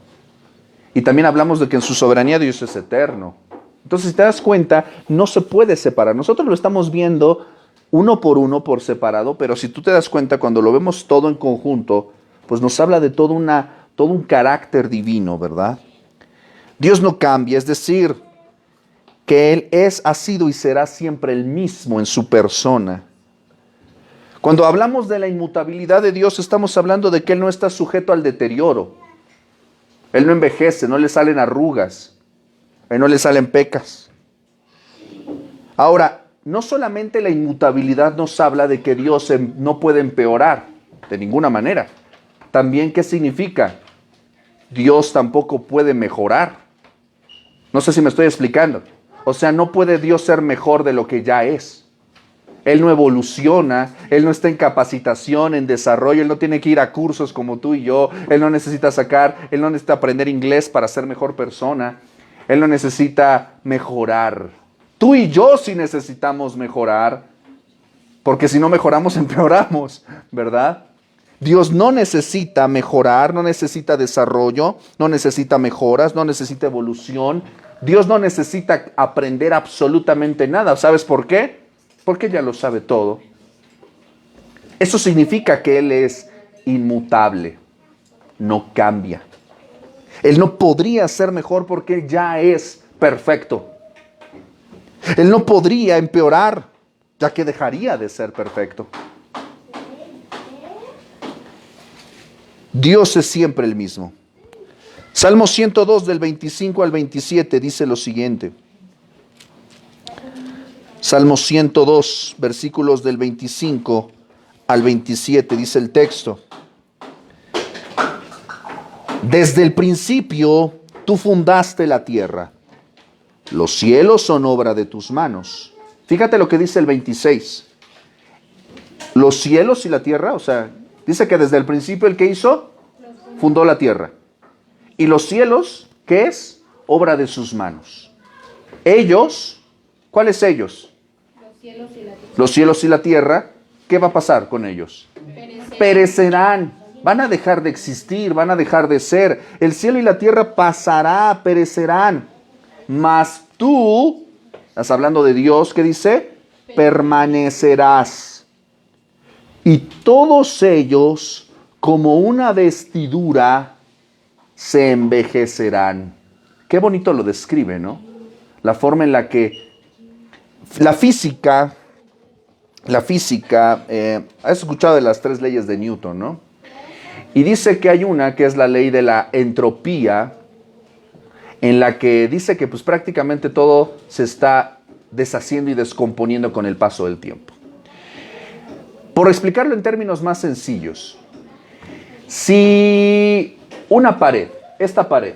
Y también hablamos de que en su soberanía Dios es eterno. Entonces, si te das cuenta, no se puede separar. Nosotros lo estamos viendo uno por separado, pero si tú te das cuenta, cuando lo vemos todo en conjunto, pues nos habla de todo un carácter divino, ¿verdad? Dios no cambia, es decir, que Él es, ha sido y será siempre el mismo en su persona. Cuando hablamos de la inmutabilidad de Dios, estamos hablando de que Él no está sujeto al deterioro. Él no envejece, no le salen arrugas, no le salen pecas. Ahora, no solamente la inmutabilidad nos habla de que Dios no puede empeorar, de ninguna manera. También, ¿qué significa? Dios tampoco puede mejorar. No sé si me estoy explicando. O sea, no puede Dios ser mejor de lo que ya es. Él no evoluciona, Él no está en capacitación, en desarrollo, Él no tiene que ir a cursos como tú y yo, Él no necesita Él no necesita aprender inglés para ser mejor persona, Él no necesita mejorar. Tú y yo sí necesitamos mejorar, porque si no mejoramos, empeoramos, ¿verdad? Dios no necesita mejorar, no necesita desarrollo, no necesita mejoras, no necesita evolución. Dios no necesita aprender absolutamente nada. ¿Sabes por qué? Porque ya lo sabe todo. Eso significa que Él es inmutable, no cambia. Él no podría ser mejor porque Él ya es perfecto. Él no podría empeorar, ya que dejaría de ser perfecto. Dios es siempre el mismo. Salmo 102 del 25 al 27 dice lo siguiente. Salmo 102, versículos del 25 al 27, dice el texto. Desde el principio tú fundaste la tierra. Los cielos son obra de tus manos. Fíjate lo que dice el 26. Los cielos y la tierra, o sea, dice que desde el principio el que hizo, fundó la tierra. Y los cielos, ¿qué es? Obra de sus manos. Ellos, ¿cuáles ellos? Los cielos y la tierra, ¿qué va a pasar con ellos? Perecerán. Van a dejar de existir, van a dejar de ser. El cielo y la tierra pasará, perecerán. Mas tú, estás hablando de Dios, ¿qué dice? Permanecerás. Y todos ellos, como una vestidura, se envejecerán. Qué bonito lo describe, ¿no? La forma en la que la física, has escuchado de las 3 leyes de Newton, ¿no? Y dice que hay una que es la ley de la entropía, en la que dice que pues prácticamente todo se está deshaciendo y descomponiendo con el paso del tiempo. Por explicarlo en términos más sencillos, si una pared, esta pared,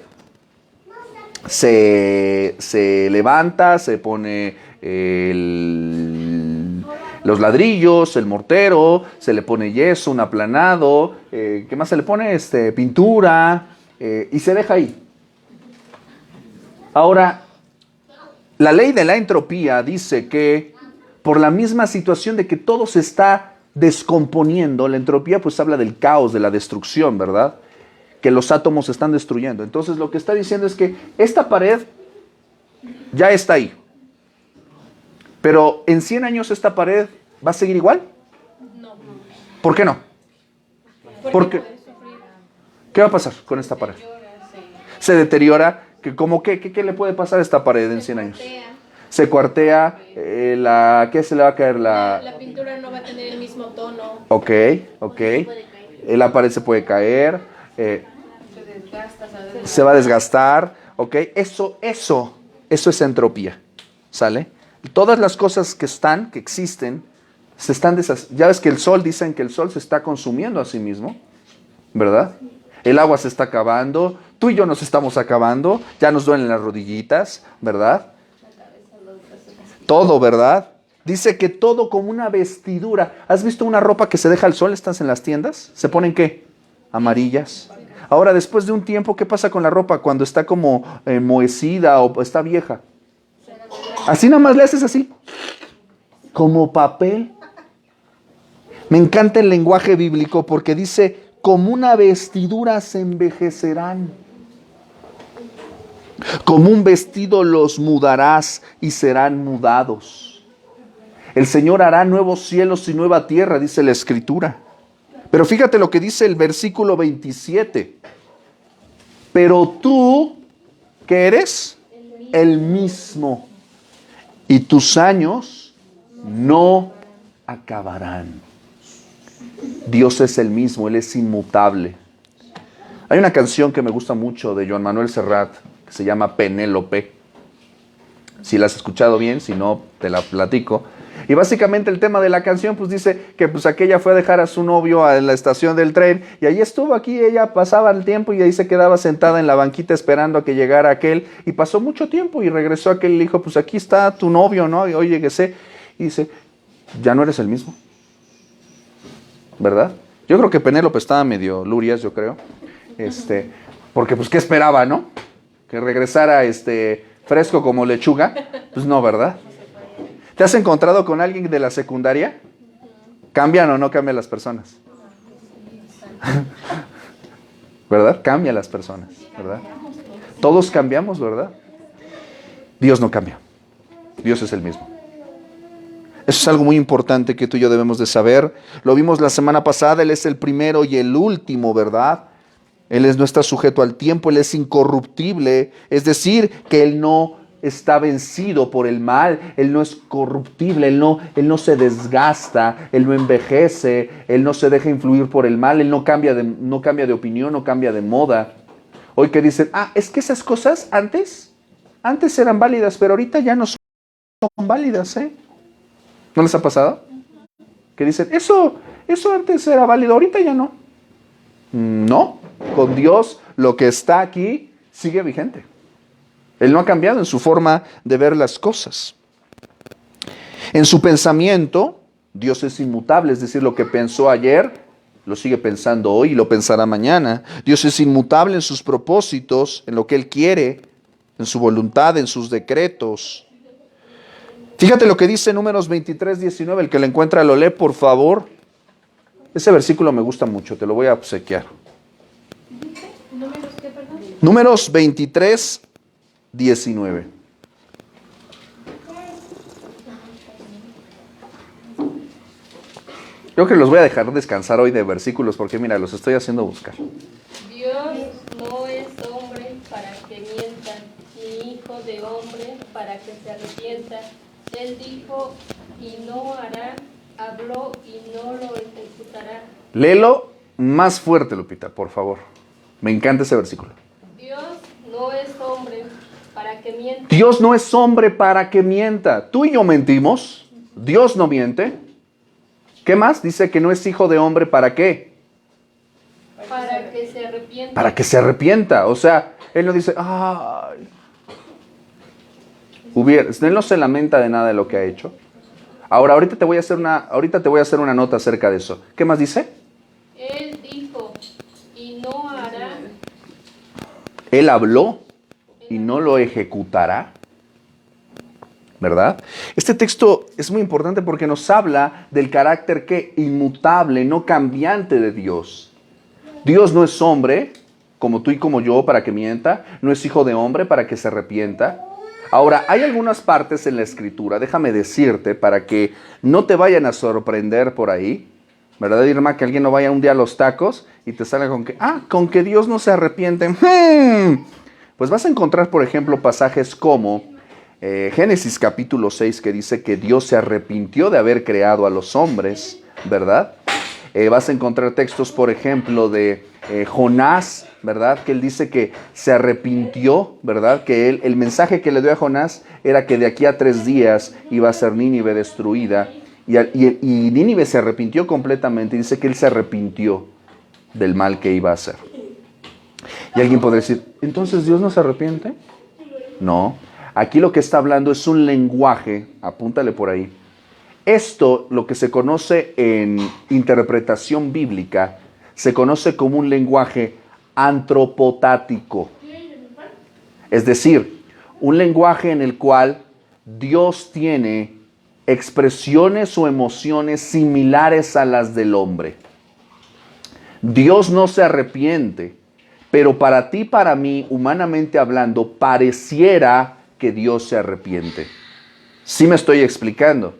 se levanta, se pone los ladrillos, el mortero, se le pone yeso, un aplanado, ¿qué más se le pone? Pintura, y se deja ahí. Ahora, la ley de la entropía dice que por la misma situación de que todo se está descomponiendo, la entropía pues habla del caos, de la destrucción, ¿verdad? Que los átomos se están destruyendo. Entonces lo que está diciendo es que esta pared ya está ahí. Pero en 100 años esta pared va a seguir igual. No. ¿Por qué no? Porque, ¿qué va a pasar con esta pared? Se deteriora. ¿Qué le puede pasar a esta pared en 100 años? Se cuartea, ¿qué se le va a caer? La pintura no va a tener el mismo tono. Ok. La pared se puede caer, se va a desgastar, ok. Eso es entropía, ¿sale? Todas las cosas que existen, Ya ves que el sol, dicen que el sol se está consumiendo a sí mismo, ¿verdad? El agua se está acabando, tú y yo nos estamos acabando, ya nos duelen las rodillitas, ¿verdad? Todo, ¿verdad? Dice que todo como una vestidura. ¿Has visto una ropa que se deja al sol? ¿Estás en las tiendas? ¿Se ponen qué? Amarillas. Ahora, después de un tiempo, ¿qué pasa con la ropa cuando está como enmohecida o está vieja? Así nada más le haces así, como papel. Me encanta el lenguaje bíblico porque dice, como una vestidura se envejecerán. Como un vestido los mudarás y serán mudados. El Señor hará nuevos cielos y nueva tierra, dice la Escritura. Pero fíjate lo que dice el versículo 27. Pero tú, ¿qué eres? El mismo. Y tus años no acabarán. Dios es el mismo, Él es inmutable. Hay una canción que me gusta mucho de Joan Manuel Serrat, que se llama Penélope. Si la has escuchado bien, si no, te la platico. Y básicamente el tema de la canción pues dice que pues aquella fue a dejar a su novio a la estación del tren y ahí estuvo, aquí ella pasaba el tiempo y ahí se quedaba sentada en la banquita esperando a que llegara aquel y pasó mucho tiempo y regresó aquel y le dijo, pues aquí está tu novio, ¿no? Y oye, que sé, y dice, ya no eres el mismo, ¿verdad? Yo creo que Penélope estaba medio lurias, yo creo, porque pues ¿qué esperaba, no? Que regresara fresco como lechuga, pues no, ¿verdad? ¿Te has encontrado con alguien de la secundaria? ¿Cambian o no cambian las personas? ¿Verdad? Cambian las personas, ¿verdad? Todos cambiamos, ¿verdad? Dios no cambia. Dios es el mismo. Eso es algo muy importante que tú y yo debemos de saber. Lo vimos la semana pasada, Él es el primero y el último, ¿verdad? Él no está sujeto al tiempo, Él es incorruptible. Es decir, que Él no está vencido por el mal, Él no es corruptible, Él no se desgasta, Él no envejece, Él no se deja influir por el mal, Él no cambia de opinión, no cambia de moda. Hoy que dicen, es que esas cosas antes eran válidas, pero ahorita ya no son válidas, ¿eh? ¿No les ha pasado? Que dicen, eso antes era válido, ahorita ya no. No, con Dios lo que está aquí sigue vigente. Él no ha cambiado en su forma de ver las cosas. En su pensamiento, Dios es inmutable, es decir, lo que pensó ayer, lo sigue pensando hoy y lo pensará mañana. Dios es inmutable en sus propósitos, en lo que Él quiere, en su voluntad, en sus decretos. Fíjate lo que dice Números 23:19, el que lo encuentra lo lee, por favor. Ese versículo me gusta mucho, te lo voy a obsequiar. ¿Números qué, perdón? Números 23:19. Creo que los voy a dejar descansar hoy de versículos porque mira, los estoy haciendo buscar. Dios no es hombre para que mienta, ni hijo de hombre para que se arrepienta. Él dijo y no hará, habló y no lo ejecutará. Léelo más fuerte, Lupita, por favor. Me encanta ese versículo. Dios no es hombre para que mienta. Dios no es hombre para que mienta. Tú y yo mentimos. Dios no miente. ¿Qué más? Dice que no es hijo de hombre para qué. Para que se arrepienta. Para que se arrepienta. O sea, Él no dice, ay. Él no se lamenta de nada de lo que ha hecho. Ahorita te voy a hacer una nota acerca de eso. ¿Qué más dice? Él dijo y no hará. Él habló y no lo ejecutará. ¿Verdad? Este texto es muy importante porque nos habla del carácter que inmutable, no cambiante de Dios. Dios no es hombre, como tú y como yo, para que mienta. No es hijo de hombre para que se arrepienta. Ahora, hay algunas partes en la Escritura, déjame decirte, para que no te vayan a sorprender por ahí, ¿verdad, Irma? Que alguien no vaya un día a los tacos y te salga con que Dios no se arrepiente. Pues vas a encontrar, por ejemplo, pasajes como Génesis capítulo 6, que dice que Dios se arrepintió de haber creado a los hombres, ¿verdad? Vas a encontrar textos, por ejemplo, de Jonás, ¿verdad? Que él dice que se arrepintió, ¿verdad? Que el mensaje que le dio a Jonás era que de aquí a 3 días iba a ser Nínive destruida. Y Nínive se arrepintió completamente. Dice que él se arrepintió del mal que iba a hacer. Y alguien podría decir, ¿entonces Dios no se arrepiente? No. Aquí lo que está hablando es un lenguaje, apúntale por ahí. Esto, lo que se conoce en interpretación bíblica, se conoce como un lenguaje antropotático. Es decir, un lenguaje en el cual Dios tiene expresiones o emociones similares a las del hombre. Dios no se arrepiente, pero para ti, para mí, humanamente hablando, pareciera que Dios se arrepiente. ¿Sí me estoy explicando?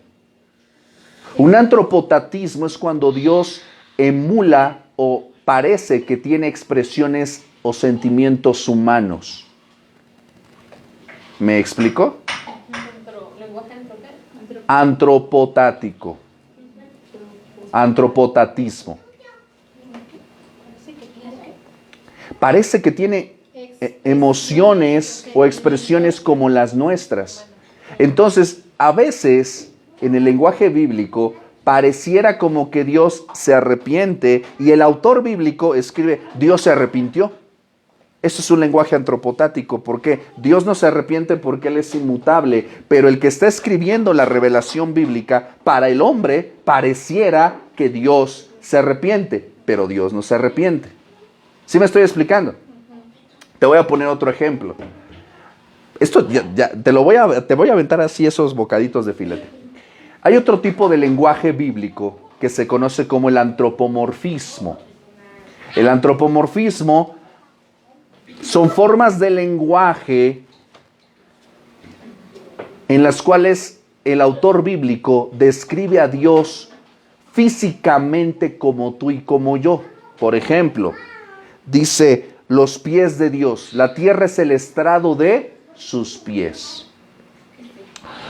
Un antropotatismo es cuando Dios emula o parece que tiene expresiones o sentimientos humanos. ¿Me explico? Antropotático. Antropotatismo. Parece que tiene emociones o expresiones como las nuestras. Entonces, a veces, en el lenguaje bíblico, pareciera como que Dios se arrepiente y el autor bíblico escribe, Dios se arrepintió. Eso es un lenguaje antropotático. ¿Por qué? Dios no se arrepiente porque Él es inmutable, pero el que está escribiendo la revelación bíblica, para el hombre, pareciera que Dios se arrepiente, pero Dios no se arrepiente. ¿Sí me estoy explicando? Te voy a poner otro ejemplo. Esto te voy a aventar así esos bocaditos de filete. Hay otro tipo de lenguaje bíblico que se conoce como el antropomorfismo. El antropomorfismo son formas de lenguaje en las cuales el autor bíblico describe a Dios físicamente como tú y como yo. Por ejemplo, dice los pies de Dios, la tierra es el estrado de sus pies.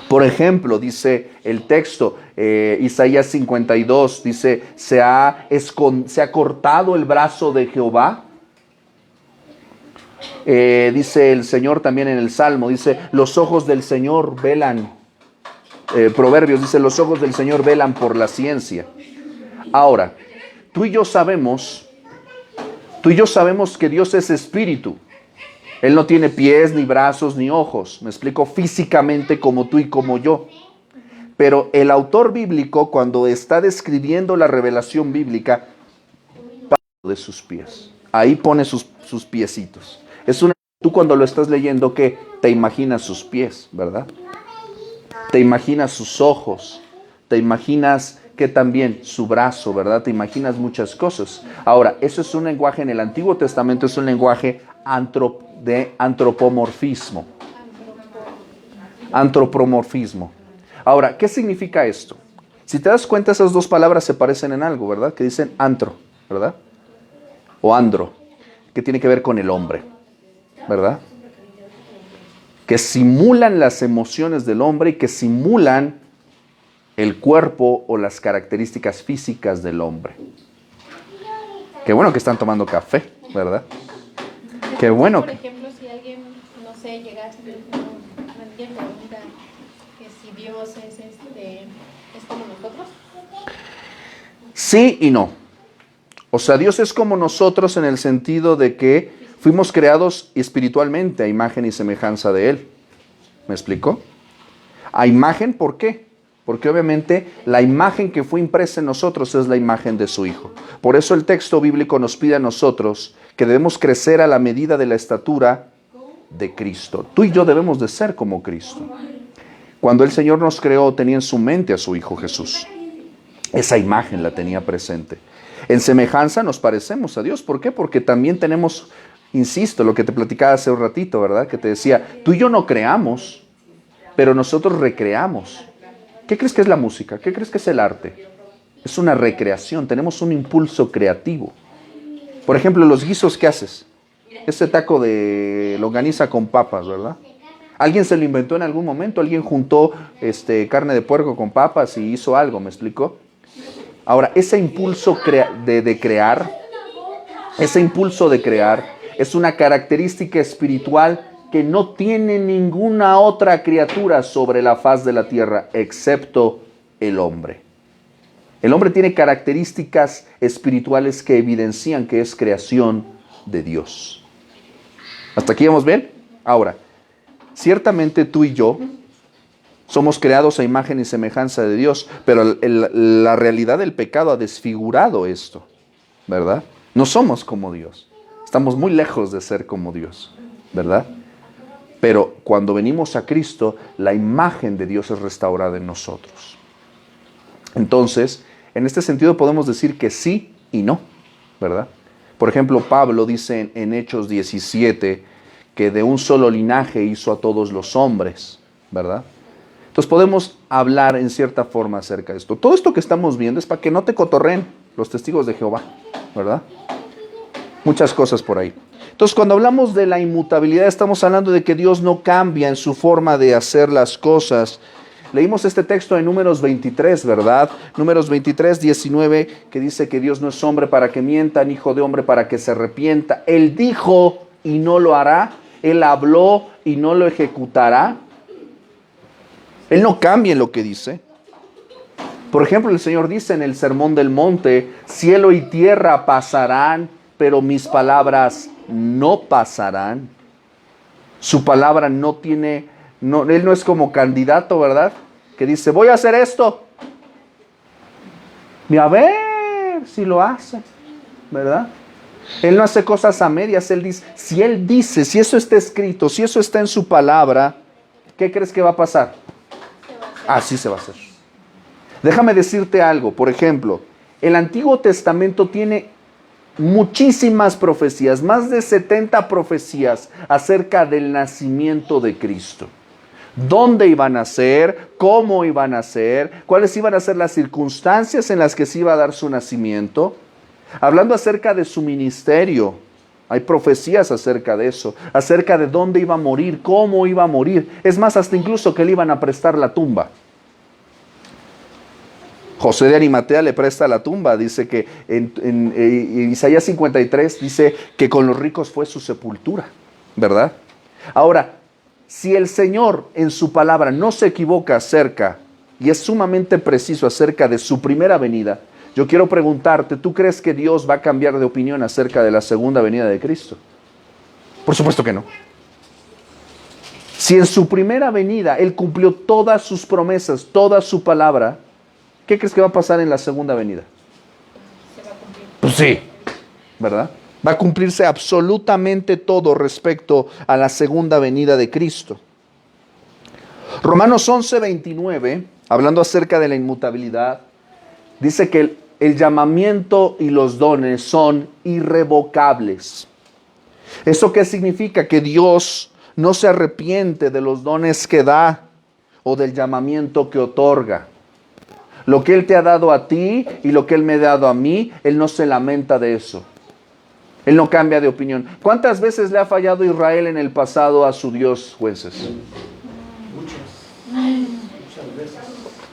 Por ejemplo, dice el texto, Isaías 52, dice, se ha cortado el brazo de Jehová. Dice el Señor también en el Salmo, dice, los ojos del Señor velan. Proverbios dice, los ojos del Señor velan por la ciencia. Ahora, tú y yo sabemos que Dios es espíritu. Él no tiene pies, ni brazos, ni ojos. Me explico, físicamente como tú y como yo. Pero el autor bíblico, cuando está describiendo la revelación bíblica, de sus pies. Ahí pone sus piecitos. Tú cuando lo estás leyendo, ¿qué? Te imaginas sus pies, ¿verdad? Te imaginas sus ojos. Te imaginas que también su brazo, ¿verdad? Te imaginas muchas cosas. Ahora, eso es un lenguaje en el Antiguo Testamento, es un lenguaje de antropomorfismo. Antropomorfismo. Ahora, ¿qué significa esto? Si te das cuenta, esas dos palabras se parecen en algo, ¿verdad? Que dicen antro, ¿verdad? O andro, que tiene que ver con el hombre, ¿verdad? Que simulan las emociones del hombre y que simulan el cuerpo o las características físicas del hombre. Qué bueno que están tomando café, ¿verdad? Qué bueno. Por ejemplo, si alguien, no sé, llegase, alguien pregunta que si Dios es como nosotros. Sí y no. O sea, Dios es como nosotros en el sentido de que fuimos creados espiritualmente a imagen y semejanza de Él. ¿Me explico? A imagen, ¿por qué? Porque obviamente la imagen que fue impresa en nosotros es la imagen de su Hijo. Por eso el texto bíblico nos pide a nosotros que debemos crecer a la medida de la estatura de Cristo. Tú y yo debemos de ser como Cristo. Cuando el Señor nos creó, tenía en su mente a su Hijo Jesús. Esa imagen la tenía presente. En semejanza nos parecemos a Dios. ¿Por qué? Porque también tenemos, insisto, lo que te platicaba hace un ratito, ¿verdad? Que te decía, tú y yo no creamos, pero nosotros recreamos. ¿Qué crees que es la música? ¿Qué crees que es el arte? Es una recreación, tenemos un impulso creativo. Por ejemplo, los guisos que haces. Ese taco de longaniza con papas, ¿verdad? Alguien se lo inventó en algún momento, alguien juntó carne de puerco con papas y hizo algo, ¿me explicó? Ahora, ese impulso de crear es una característica espiritual que no tiene ninguna otra criatura sobre la faz de la tierra, excepto el hombre. El hombre tiene características espirituales que evidencian que es creación de Dios. ¿Hasta aquí vamos bien? Ahora, ciertamente tú y yo somos creados a imagen y semejanza de Dios, pero la realidad del pecado ha desfigurado esto, ¿verdad? No somos como Dios. Estamos muy lejos de ser como Dios, ¿verdad? Pero cuando venimos a Cristo, la imagen de Dios es restaurada en nosotros. Entonces, en este sentido podemos decir que sí y no, ¿verdad? Por ejemplo, Pablo dice en Hechos 17 que de un solo linaje hizo a todos los hombres, ¿verdad? Entonces podemos hablar en cierta forma acerca de esto. Todo esto que estamos viendo es para que no te cotorren los testigos de Jehová, ¿verdad? Muchas cosas por ahí. Entonces, cuando hablamos de la inmutabilidad, estamos hablando de que Dios no cambia en su forma de hacer las cosas. Leímos este texto en Números 23, ¿verdad? Números 23, 19, que dice que Dios no es hombre para que mienta, ni hijo de hombre para que se arrepienta. Él dijo y no lo hará. Él habló y no lo ejecutará. Él no cambia en lo que dice. Por ejemplo, el Señor dice en el Sermón del Monte, cielo y tierra pasarán, pero mis palabras no pasarán. Su palabra no tiene, él no es como candidato, ¿verdad? Que dice, voy a hacer esto. Y a ver si lo hace, ¿verdad? Él no hace cosas a medias. Él dice, si eso está escrito, si eso está en su palabra, ¿qué crees que va a pasar? Así se va a hacer. Déjame decirte algo. Por ejemplo, el Antiguo Testamento tiene muchísimas profecías, más de 70 profecías acerca del nacimiento de Cristo. ¿Dónde iban a ser? ¿Cómo iban a ser? ¿Cuáles iban a ser las circunstancias en las que se iba a dar su nacimiento? Hablando acerca de su ministerio, hay profecías acerca de eso, acerca de dónde iba a morir, cómo iba a morir. Es más, hasta incluso que le iban a prestar la tumba. José de Arimatea le presta la tumba. Dice que en Isaías 53 dice que con los ricos fue su sepultura, ¿verdad? Ahora, si el Señor en su palabra no se equivoca acerca, y es sumamente preciso acerca de su primera venida, yo quiero preguntarte, ¿tú crees que Dios va a cambiar de opinión acerca de la segunda venida de Cristo? Por supuesto que no. Si en su primera venida Él cumplió todas sus promesas, toda su palabra, ¿qué crees que va a pasar en la segunda venida? Se va a cumplir. Pues sí, ¿verdad? Va a cumplirse absolutamente todo respecto a la segunda venida de Cristo. Romanos 11:29, hablando acerca de la inmutabilidad, dice que el llamamiento y los dones son irrevocables. ¿Eso qué significa? Que Dios no se arrepiente de los dones que da o del llamamiento que otorga. Lo que Él te ha dado a ti y lo que Él me ha dado a mí, Él no se lamenta de eso. Él no cambia de opinión. ¿Cuántas veces le ha fallado Israel en el pasado a su Dios, jueces? Muchas veces.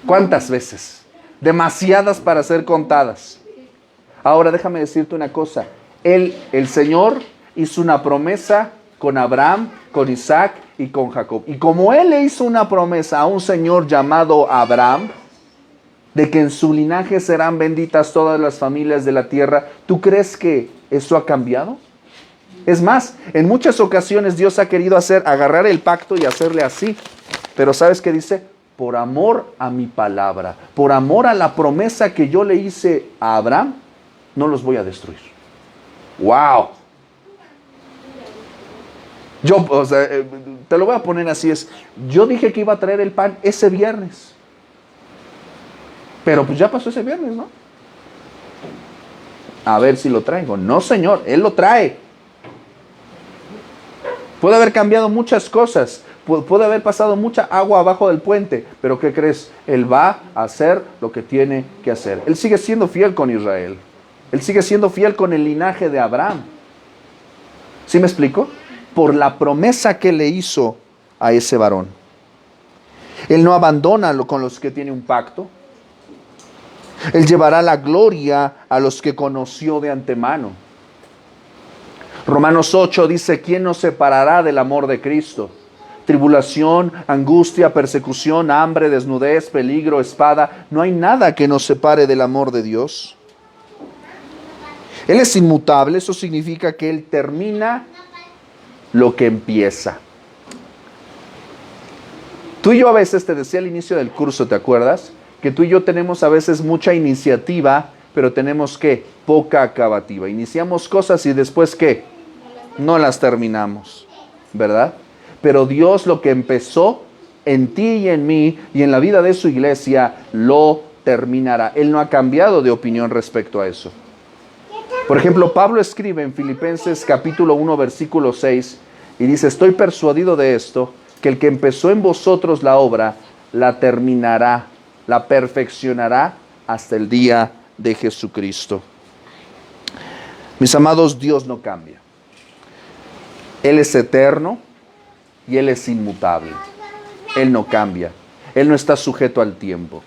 ¿Cuántas veces? Demasiadas para ser contadas. Ahora déjame decirte una cosa. El Señor hizo una promesa con Abraham, con Isaac y con Jacob. Y como Él le hizo una promesa a un señor llamado Abraham, de que en su linaje serán benditas todas las familias de la tierra, ¿tú crees que eso ha cambiado? Es más, en muchas ocasiones Dios ha querido agarrar el pacto y hacerle así. Pero ¿sabes qué dice? Por amor a mi palabra, por amor a la promesa que yo le hice a Abraham, no los voy a destruir. ¡Wow! Te lo voy a poner así, yo dije que iba a traer el pan ese viernes. Pero pues ya pasó ese viernes, ¿no? A ver si lo traigo. No, Señor, Él lo trae. Puede haber cambiado muchas cosas. Puede haber pasado mucha agua abajo del puente. Pero ¿qué crees? Él va a hacer lo que tiene que hacer. Él sigue siendo fiel con Israel. Él sigue siendo fiel con el linaje de Abraham. ¿Sí me explico? Por la promesa que le hizo a ese varón. Él no abandona con los que tiene un pacto. Él llevará la gloria a los que conoció de antemano. Romanos 8 dice, ¿quién nos separará del amor de Cristo? tribulación, angustia, persecución, hambre, desnudez, peligro, espada. No hay nada que nos separe del amor de Dios. Él es inmutable, eso significa que Él termina lo que empieza. Tú y yo a veces, te decía al inicio del curso, ¿te acuerdas? Que tú y yo tenemos a veces mucha iniciativa, pero tenemos ¿qué? Poca acabativa. Iniciamos cosas y después ¿qué? No las terminamos, ¿verdad? Pero Dios lo que empezó en ti y en mí y en la vida de su iglesia, lo terminará. Él no ha cambiado de opinión respecto a eso. Por ejemplo, Pablo escribe en Filipenses capítulo 1, versículo 6, y dice, estoy persuadido de esto, que el que empezó en vosotros la obra, la terminará, la perfeccionará hasta el día de Jesucristo. Mis amados, Dios no cambia. Él es eterno y Él es inmutable. Él no cambia. Él no está sujeto al tiempo.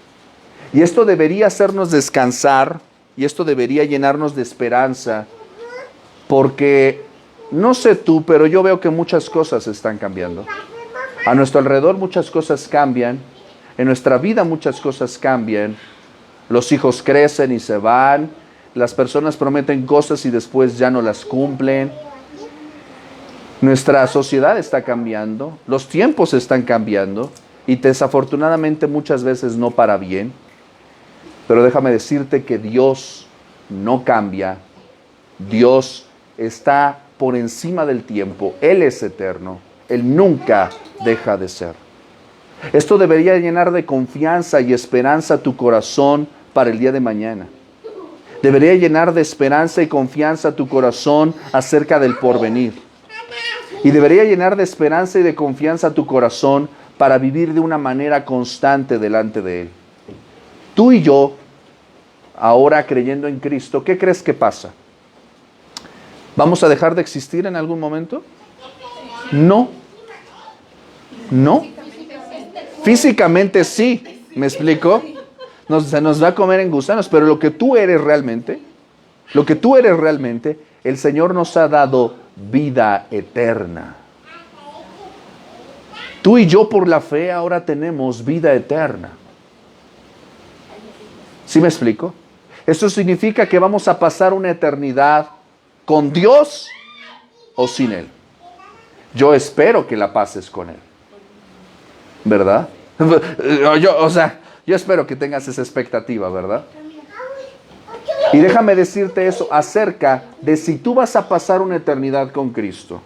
Y esto debería hacernos descansar y esto debería llenarnos de esperanza, porque no sé tú, pero yo veo que muchas cosas están cambiando. A nuestro alrededor muchas cosas cambian, en nuestra vida muchas cosas cambian. Los hijos crecen y se van, las personas prometen cosas y después ya no las cumplen. Nuestra sociedad está cambiando, los tiempos están cambiando y desafortunadamente muchas veces no para bien. Pero déjame decirte que Dios no cambia, Dios está por encima del tiempo, Él es eterno, Él nunca deja de ser. Esto debería llenar de confianza y esperanza tu corazón para el día de mañana. Debería llenar de esperanza y confianza tu corazón acerca del porvenir. Y debería llenar de esperanza y de confianza tu corazón para vivir de una manera constante delante de Él. Tú y yo, ahora creyendo en Cristo, ¿qué crees que pasa? ¿Vamos a dejar de existir en algún momento? No. No. Físicamente sí, ¿me explico? Se nos va a comer en gusanos, pero lo que tú eres realmente, el Señor nos ha dado vida eterna. Tú y yo por la fe ahora tenemos vida eterna. ¿Sí me explico? Eso significa que vamos a pasar una eternidad con Dios o sin Él. Yo espero que la pases con Él. ¿Verdad? Yo espero que tengas esa expectativa, ¿verdad? Y déjame decirte eso acerca de si tú vas a pasar una eternidad con Cristo.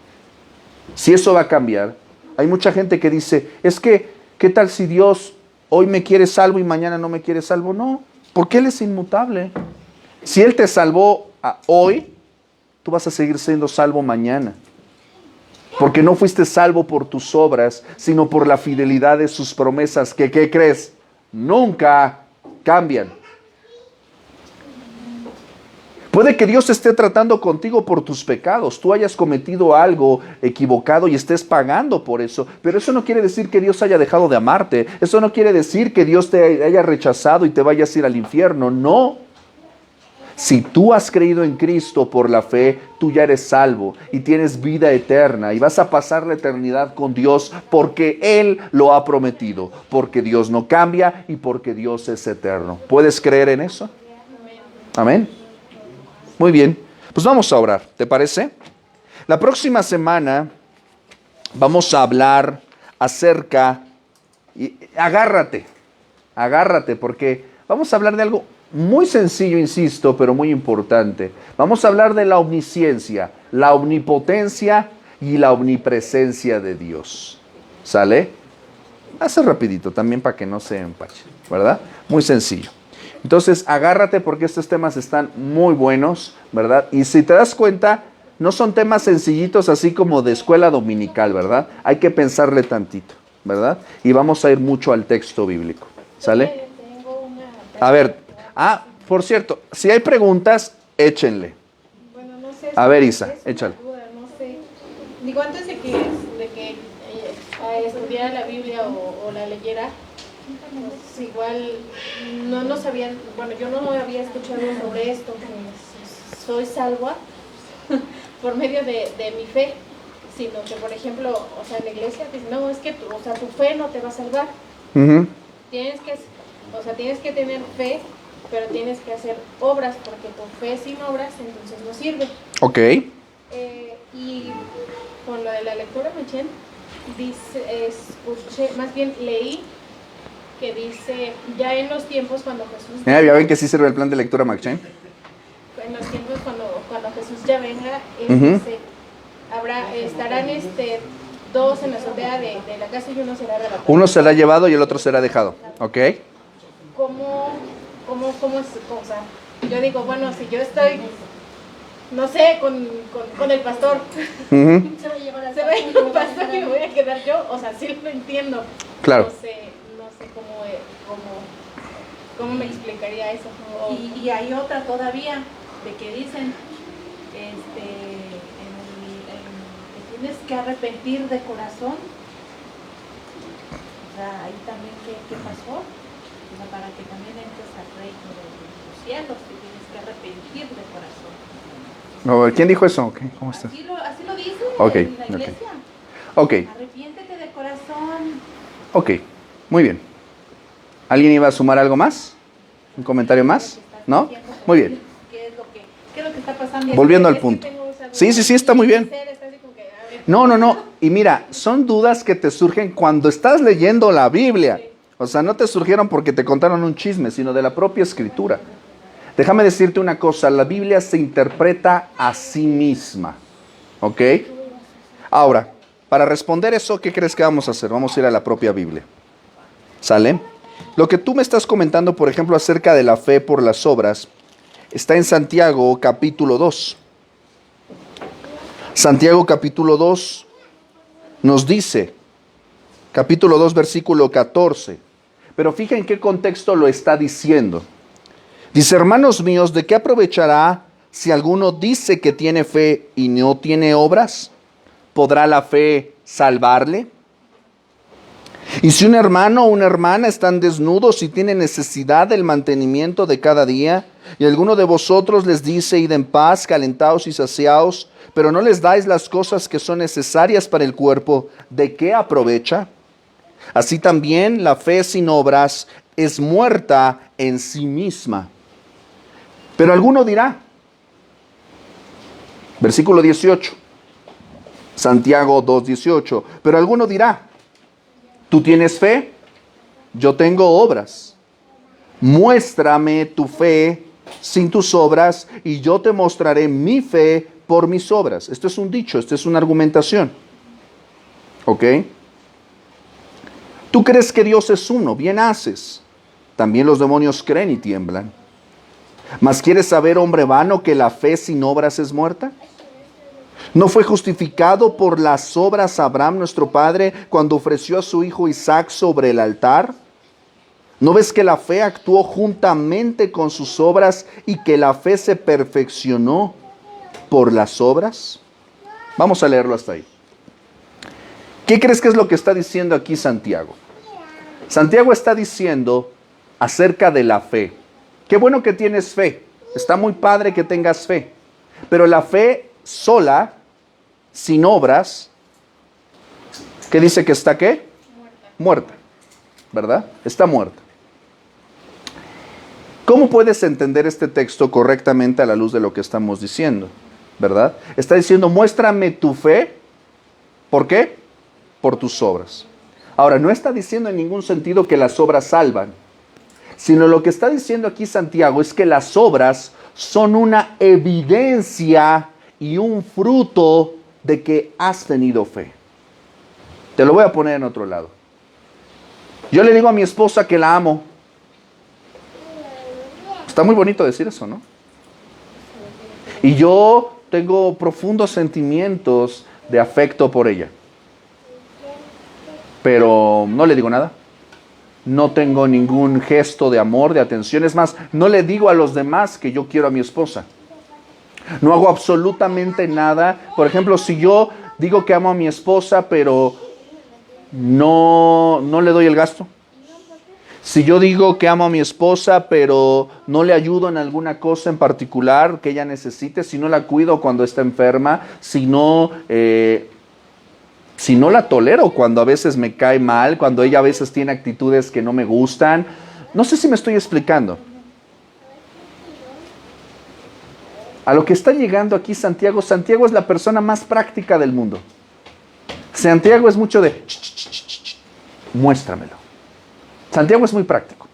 Si eso va a cambiar. Hay mucha gente que dice, es que, ¿qué tal si Dios hoy me quiere salvo y mañana no me quiere salvo? No, porque Él es inmutable. Si Él te salvó hoy, tú vas a seguir siendo salvo mañana. Porque no fuiste salvo por tus obras, sino por la fidelidad de sus promesas, que, ¿qué crees? Nunca cambian. Puede que Dios esté tratando contigo por tus pecados, tú hayas cometido algo equivocado y estés pagando por eso, pero eso no quiere decir que Dios haya dejado de amarte, eso no quiere decir que Dios te haya rechazado y te vayas a ir al infierno, no. Si tú has creído en Cristo por la fe, tú ya eres salvo y tienes vida eterna y vas a pasar la eternidad con Dios porque Él lo ha prometido, porque Dios no cambia y porque Dios es eterno. ¿Puedes creer en eso? Amén. Muy bien, pues vamos a orar, ¿te parece? La próxima semana vamos a hablar acerca, y agárrate, porque vamos a hablar de algo muy sencillo, insisto, pero muy importante. Vamos a hablar de la omnisciencia, la omnipotencia y la omnipresencia de Dios. ¿Sale? Hace rapidito también para que no se empache, ¿verdad? Muy sencillo. Entonces, agárrate porque estos temas están muy buenos, ¿verdad? Y si te das cuenta, no son temas sencillitos así como de escuela dominical, ¿verdad? Hay que pensarle tantito, ¿verdad? Y vamos a ir mucho al texto bíblico, ¿sale? A ver, por cierto, si hay preguntas, échenle. Bueno, no sé. A ver, Isa, es una échale. duda, no sé. Digo, antes de que estudiara la Biblia o la leyera, pues igual no sabían, bueno, yo no había escuchado sobre esto, que soy salva por medio de mi fe. sino que, por ejemplo, o sea, en la iglesia dicen, no, es que o sea, tu fe no te va a salvar. Ujú. Tienes que tener fe, pero tienes que hacer obras, porque tu fe sin obras entonces no sirve. Ok. Y con lo de la lectura, Machen, más bien leí que dice, ya en los tiempos cuando Jesús... Ya ven que sí sirve el plan de lectura McChain. En los tiempos cuando Jesús ya venga, Ujú. dice, estarán dos en la azotea de la casa y uno será arrebatado. Uno será llevado y el otro será dejado. Ok. ¿Cómo es? O sea, yo digo, bueno, si yo estoy, no sé, con el pastor, Ujú. Se va a llevar al se va a ir un pastor y me voy a quedar yo, o sea, sí lo entiendo. Claro. No sé cómo me explicaría eso. Y hay otra todavía, de que dicen que tienes que arrepentir de corazón. O sea, ahí también, ¿qué pasó? O sea, para que también entres al reino de los cielos, que tienes que arrepentir de corazón. A ver, ¿quién dijo eso? Okay. ¿Cómo está? Así lo dice Ok, en la ok. iglesia. Ok, Arrepiéntete de corazón. ok. Muy bien. ¿Alguien iba a sumar algo más? ¿Un comentario más? ¿No? Muy bien. ¿Qué es lo que está pasando? Volviendo al punto. Sí, está muy bien. No. Y mira, son dudas que te surgen cuando estás leyendo la Biblia. O sea, no te surgieron porque te contaron un chisme, sino de la propia escritura. Déjame decirte una cosa, la Biblia se interpreta a sí misma. ¿Ok? Ahora, para responder eso, ¿qué crees que vamos a hacer? Vamos a ir a la propia Biblia. ¿Sale? Lo que tú me estás comentando, por ejemplo, acerca de la fe por las obras, está en Santiago capítulo 2. Santiago capítulo 2 nos dice, capítulo 2 versículo 14, pero fíjense en qué contexto lo está diciendo. Dice, hermanos míos, ¿de qué aprovechará si alguno dice que tiene fe y no tiene obras? ¿Podrá la fe salvarle? Y si un hermano o una hermana están desnudos y tienen necesidad del mantenimiento de cada día, y alguno de vosotros les dice, id en paz, calentaos y saciaos, pero no les dais las cosas que son necesarias para el cuerpo, ¿de qué aprovecha? Así también la fe sin obras es muerta en sí misma. Pero alguno dirá, versículo 18, Santiago 2:18, pero alguno dirá, tú tienes fe, yo tengo obras. Muéstrame tu fe sin tus obras y yo te mostraré mi fe por mis obras. Esto es un dicho, esto es una argumentación. ¿Ok? Tú crees que Dios es uno, bien haces. También los demonios creen y tiemblan. ¿Mas quieres saber, hombre vano, que la fe sin obras es muerta? ¿No fue justificado por las obras Abraham, nuestro padre, cuando ofreció a su hijo Isaac sobre el altar? ¿No ves que la fe actuó juntamente con sus obras y que la fe se perfeccionó por las obras? Vamos a leerlo hasta ahí. ¿Qué crees que es lo que está diciendo aquí Santiago? Santiago está diciendo acerca de la fe. Qué bueno que tienes fe. Está muy padre que tengas fe. Pero la fe sola, sin obras, ¿qué dice que está qué? Muerta. ¿Verdad? Está muerta. ¿Cómo puedes entender este texto correctamente a la luz de lo que estamos diciendo? ¿Verdad? Está diciendo, muéstrame tu fe. ¿Por qué? Por tus obras. Ahora, no está diciendo en ningún sentido que las obras salvan, sino lo que está diciendo aquí Santiago es que las obras son una evidencia y un fruto de que has tenido fe. Te lo voy a poner en otro lado. Yo le digo a mi esposa que la amo. Está muy bonito decir eso, ¿no? Y yo tengo profundos sentimientos de afecto por ella. Pero no le digo nada. No tengo ningún gesto de amor, de atención. Es más, no le digo a los demás que yo quiero a mi esposa. No hago absolutamente nada. Por ejemplo, si yo digo que amo a mi esposa, pero no le doy el gasto. Si yo digo que amo a mi esposa, pero no le ayudo en alguna cosa en particular que ella necesite, si no la cuido cuando está enferma, si no Si no la tolero, cuando a veces me cae mal, cuando ella a veces tiene actitudes que no me gustan. No sé si me estoy explicando. A lo que está llegando aquí Santiago, Santiago es la persona más práctica del mundo. Santiago es mucho de, muéstramelo. Santiago es muy práctico.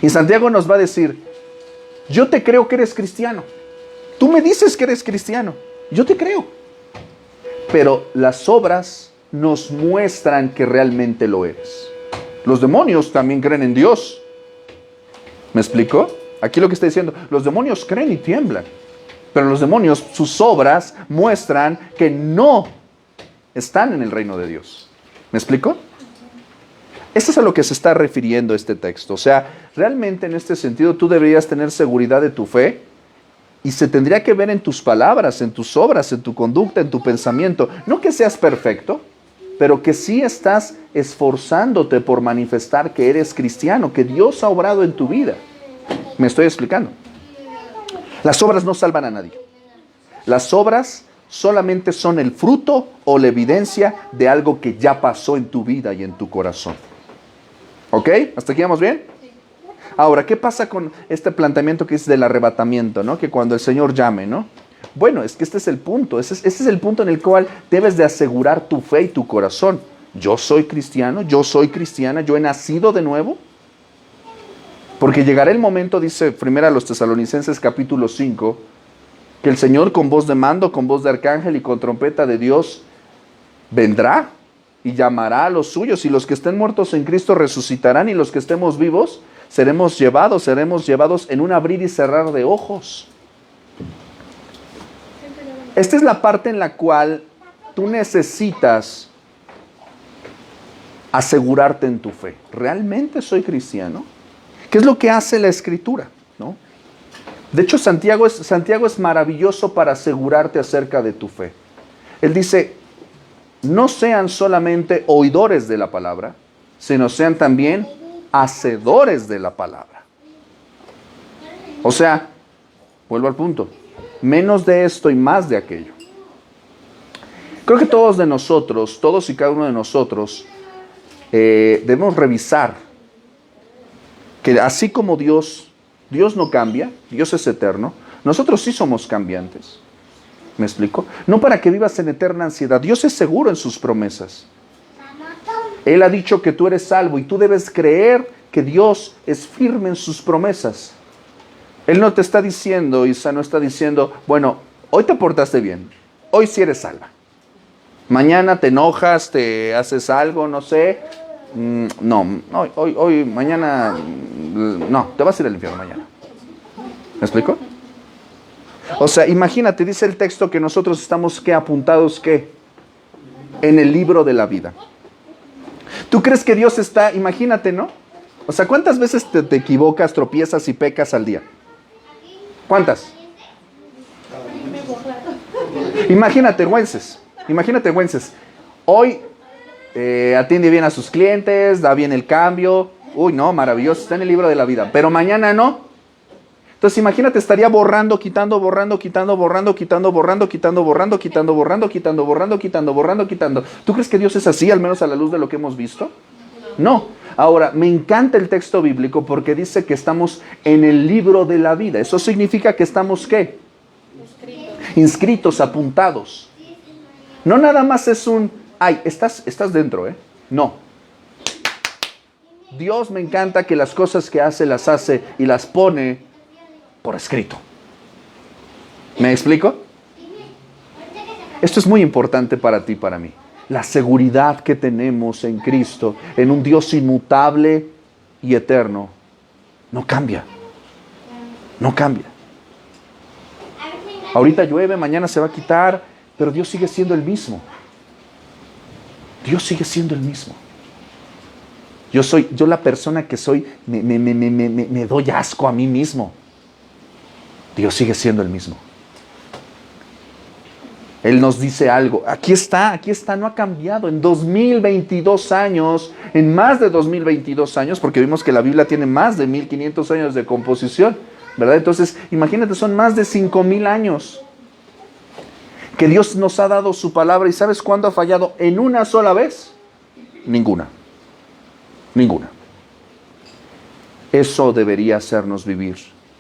Y Santiago nos va a decir, yo te creo que eres cristiano. Tú me dices que eres cristiano. Yo te creo. Pero las obras nos muestran que realmente lo eres. Los demonios también creen en Dios. ¿Me explico? Aquí lo que está diciendo, los demonios creen y tiemblan. Pero los demonios, sus obras muestran que no están en el reino de Dios. ¿Me explico? Esto es a lo que se está refiriendo este texto. O sea, realmente en este sentido tú deberías tener seguridad de tu fe y se tendría que ver en tus palabras, en tus obras, en tu conducta, en tu pensamiento. No que seas perfecto, pero que sí estás esforzándote por manifestar que eres cristiano, que Dios ha obrado en tu vida. ¿Me estoy explicando? Las obras no salvan a nadie. Las obras solamente son el fruto o la evidencia de algo que ya pasó en tu vida y en tu corazón. ¿Ok? ¿Hasta aquí vamos bien? Ahora, ¿qué pasa con este planteamiento que es del arrebatamiento, ¿no? Que cuando el Señor llame, ¿no? Bueno, es que este es el punto. Ese es el punto en el cual debes de asegurar tu fe y tu corazón. Yo soy cristiano, yo soy cristiana, yo he nacido de nuevo. Porque llegará el momento, dice 1 Tesalonicenses capítulo 5, que el Señor con voz de mando, con voz de arcángel y con trompeta de Dios vendrá y llamará a los suyos, y los que estén muertos en Cristo resucitarán, y los que estemos vivos seremos llevados en un abrir y cerrar de ojos. Esta es la parte en la cual tú necesitas asegurarte en tu fe. ¿Realmente soy cristiano? ¿Qué es lo que hace la Escritura? ¿No? De hecho, Santiago es maravilloso para asegurarte acerca de tu fe. Él dice, no sean solamente oidores de la palabra, sino sean también hacedores de la palabra. O sea, vuelvo al punto, menos de esto y más de aquello. Creo que todos y cada uno de nosotros, debemos revisar que así como Dios no cambia, Dios es eterno, nosotros sí somos cambiantes. ¿Me explico? No para que vivas en eterna ansiedad. Dios es seguro en sus promesas. Él ha dicho que tú eres salvo y tú debes creer que Dios es firme en sus promesas. Él no te está diciendo, Isa no está diciendo, bueno, hoy te portaste bien, hoy sí eres salva. Mañana te enojas, te haces algo, no sé. Mañana, no, te vas a ir al infierno mañana. ¿Me explico? O sea, imagínate, dice el texto que nosotros estamos, ¿qué? Apuntados, ¿qué? En el libro de la vida. ¿Tú crees que Dios está, imagínate, ¿no? O sea, ¿cuántas veces te equivocas, tropiezas y pecas al día? ¿Cuántas? Imagínate, Güences. Hoy atiende bien a sus clientes, da bien el cambio. Uy, no, maravilloso, está en el libro de la vida. Pero mañana no. Entonces imagínate, estaría borrando, quitando. ¿Tú crees que Dios es así, al menos a la luz de lo que hemos visto? No. Ahora, me encanta el texto bíblico porque dice que estamos en el libro de la vida. Eso significa que estamos, ¿qué? Inscritos, apuntados. No nada más es un, ay, estás dentro, ¿eh? No. Dios, me encanta que las cosas que hace, las hace y las pone por escrito. ¿Me explico? Esto es muy importante para ti y para mí. La seguridad que tenemos en Cristo, en un Dios inmutable y eterno, no cambia. No cambia. Ahorita llueve, mañana se va a quitar, pero Dios sigue siendo el mismo. Dios sigue siendo el mismo. Yo la persona que soy, me doy asco a mí mismo. Dios sigue siendo el mismo. Él nos dice algo. Aquí está, no ha cambiado. En 2022 años, en más de 2022 años, porque vimos que la Biblia tiene más de 1500 años de composición, ¿verdad? Entonces, imagínate, son más de 5000 años. Que Dios nos ha dado su palabra y ¿sabes cuándo ha fallado? En una sola vez. Ninguna. Ninguna. Eso debería hacernos vivir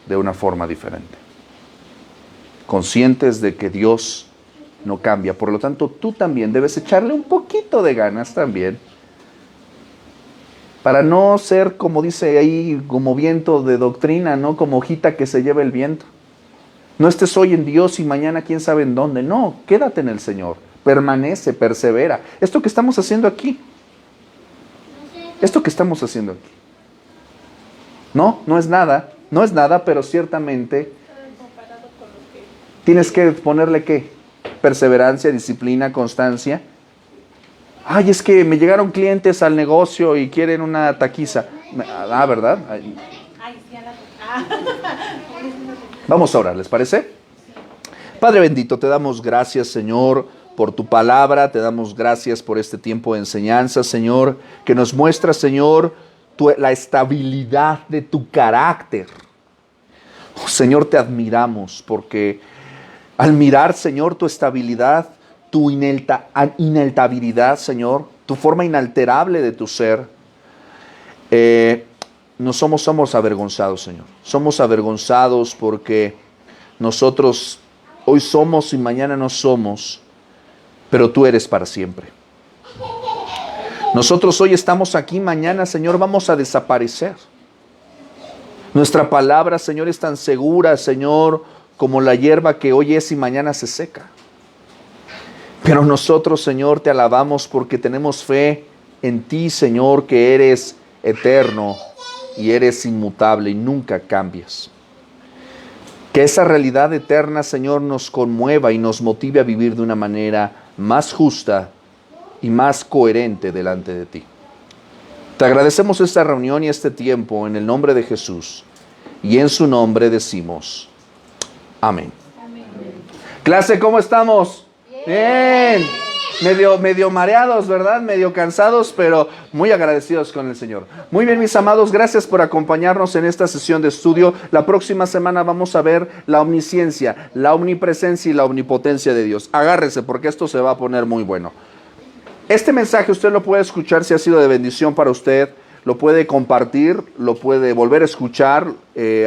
de una forma diferente. Conscientes de que Dios no cambia. Por lo tanto, tú también debes echarle un poquito de ganas también. Para no ser, como dice ahí, como viento de doctrina, ¿no? Como hojita que se lleva el viento. No estés hoy en Dios y mañana quién sabe en dónde. No, quédate en el Señor. Permanece, persevera. Esto que estamos haciendo aquí. Esto que estamos haciendo aquí. No es nada. No es nada, pero ciertamente tienes que ponerle ¿qué? Perseverancia, disciplina, constancia. Ay, es que me llegaron clientes al negocio y quieren una taquiza. Ah, ¿verdad? Ay. Vamos a orar, ¿les parece? Padre bendito, te damos gracias, Señor, por tu palabra. Te damos gracias por este tiempo de enseñanza, Señor, que nos muestra, Señor, la estabilidad de tu carácter. Oh, Señor, te admiramos porque al mirar, Señor, tu estabilidad, tu inalterabilidad, Señor, tu forma inalterable de tu ser, somos avergonzados, Señor. Somos avergonzados porque nosotros hoy somos y mañana no somos, pero tú eres para siempre. Nosotros hoy estamos aquí, mañana, Señor, vamos a desaparecer. Nuestra palabra, Señor, es tan segura, Señor, como la hierba que hoy es y mañana se seca. Pero nosotros, Señor, te alabamos porque tenemos fe en ti, Señor, que eres eterno y eres inmutable y nunca cambias. Que esa realidad eterna, Señor, nos conmueva y nos motive a vivir de una manera más justa y más coherente delante de ti. Te agradecemos esta reunión y este tiempo en el nombre de Jesús. Y en su nombre decimos amén. Amén. Clase, ¿cómo estamos? Bien. Medio mareados, ¿verdad? Medio cansados, pero muy agradecidos con el Señor. Muy bien, mis amados, gracias por acompañarnos en esta sesión de estudio. La próxima semana vamos a ver la omnisciencia, la omnipresencia y la omnipotencia de Dios. Agárrese porque esto se va a poner muy bueno. Este mensaje usted lo puede escuchar si ha sido de bendición para usted. Lo puede compartir, lo puede volver a escuchar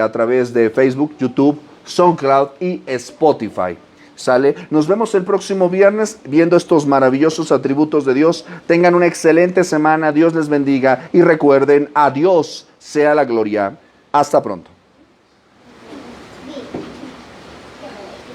a través de Facebook, YouTube, SoundCloud y Spotify. ¿Sale? Nos vemos el próximo viernes viendo estos maravillosos atributos de Dios. Tengan una excelente semana. Dios les bendiga. Y recuerden, a Dios sea la gloria. Hasta pronto.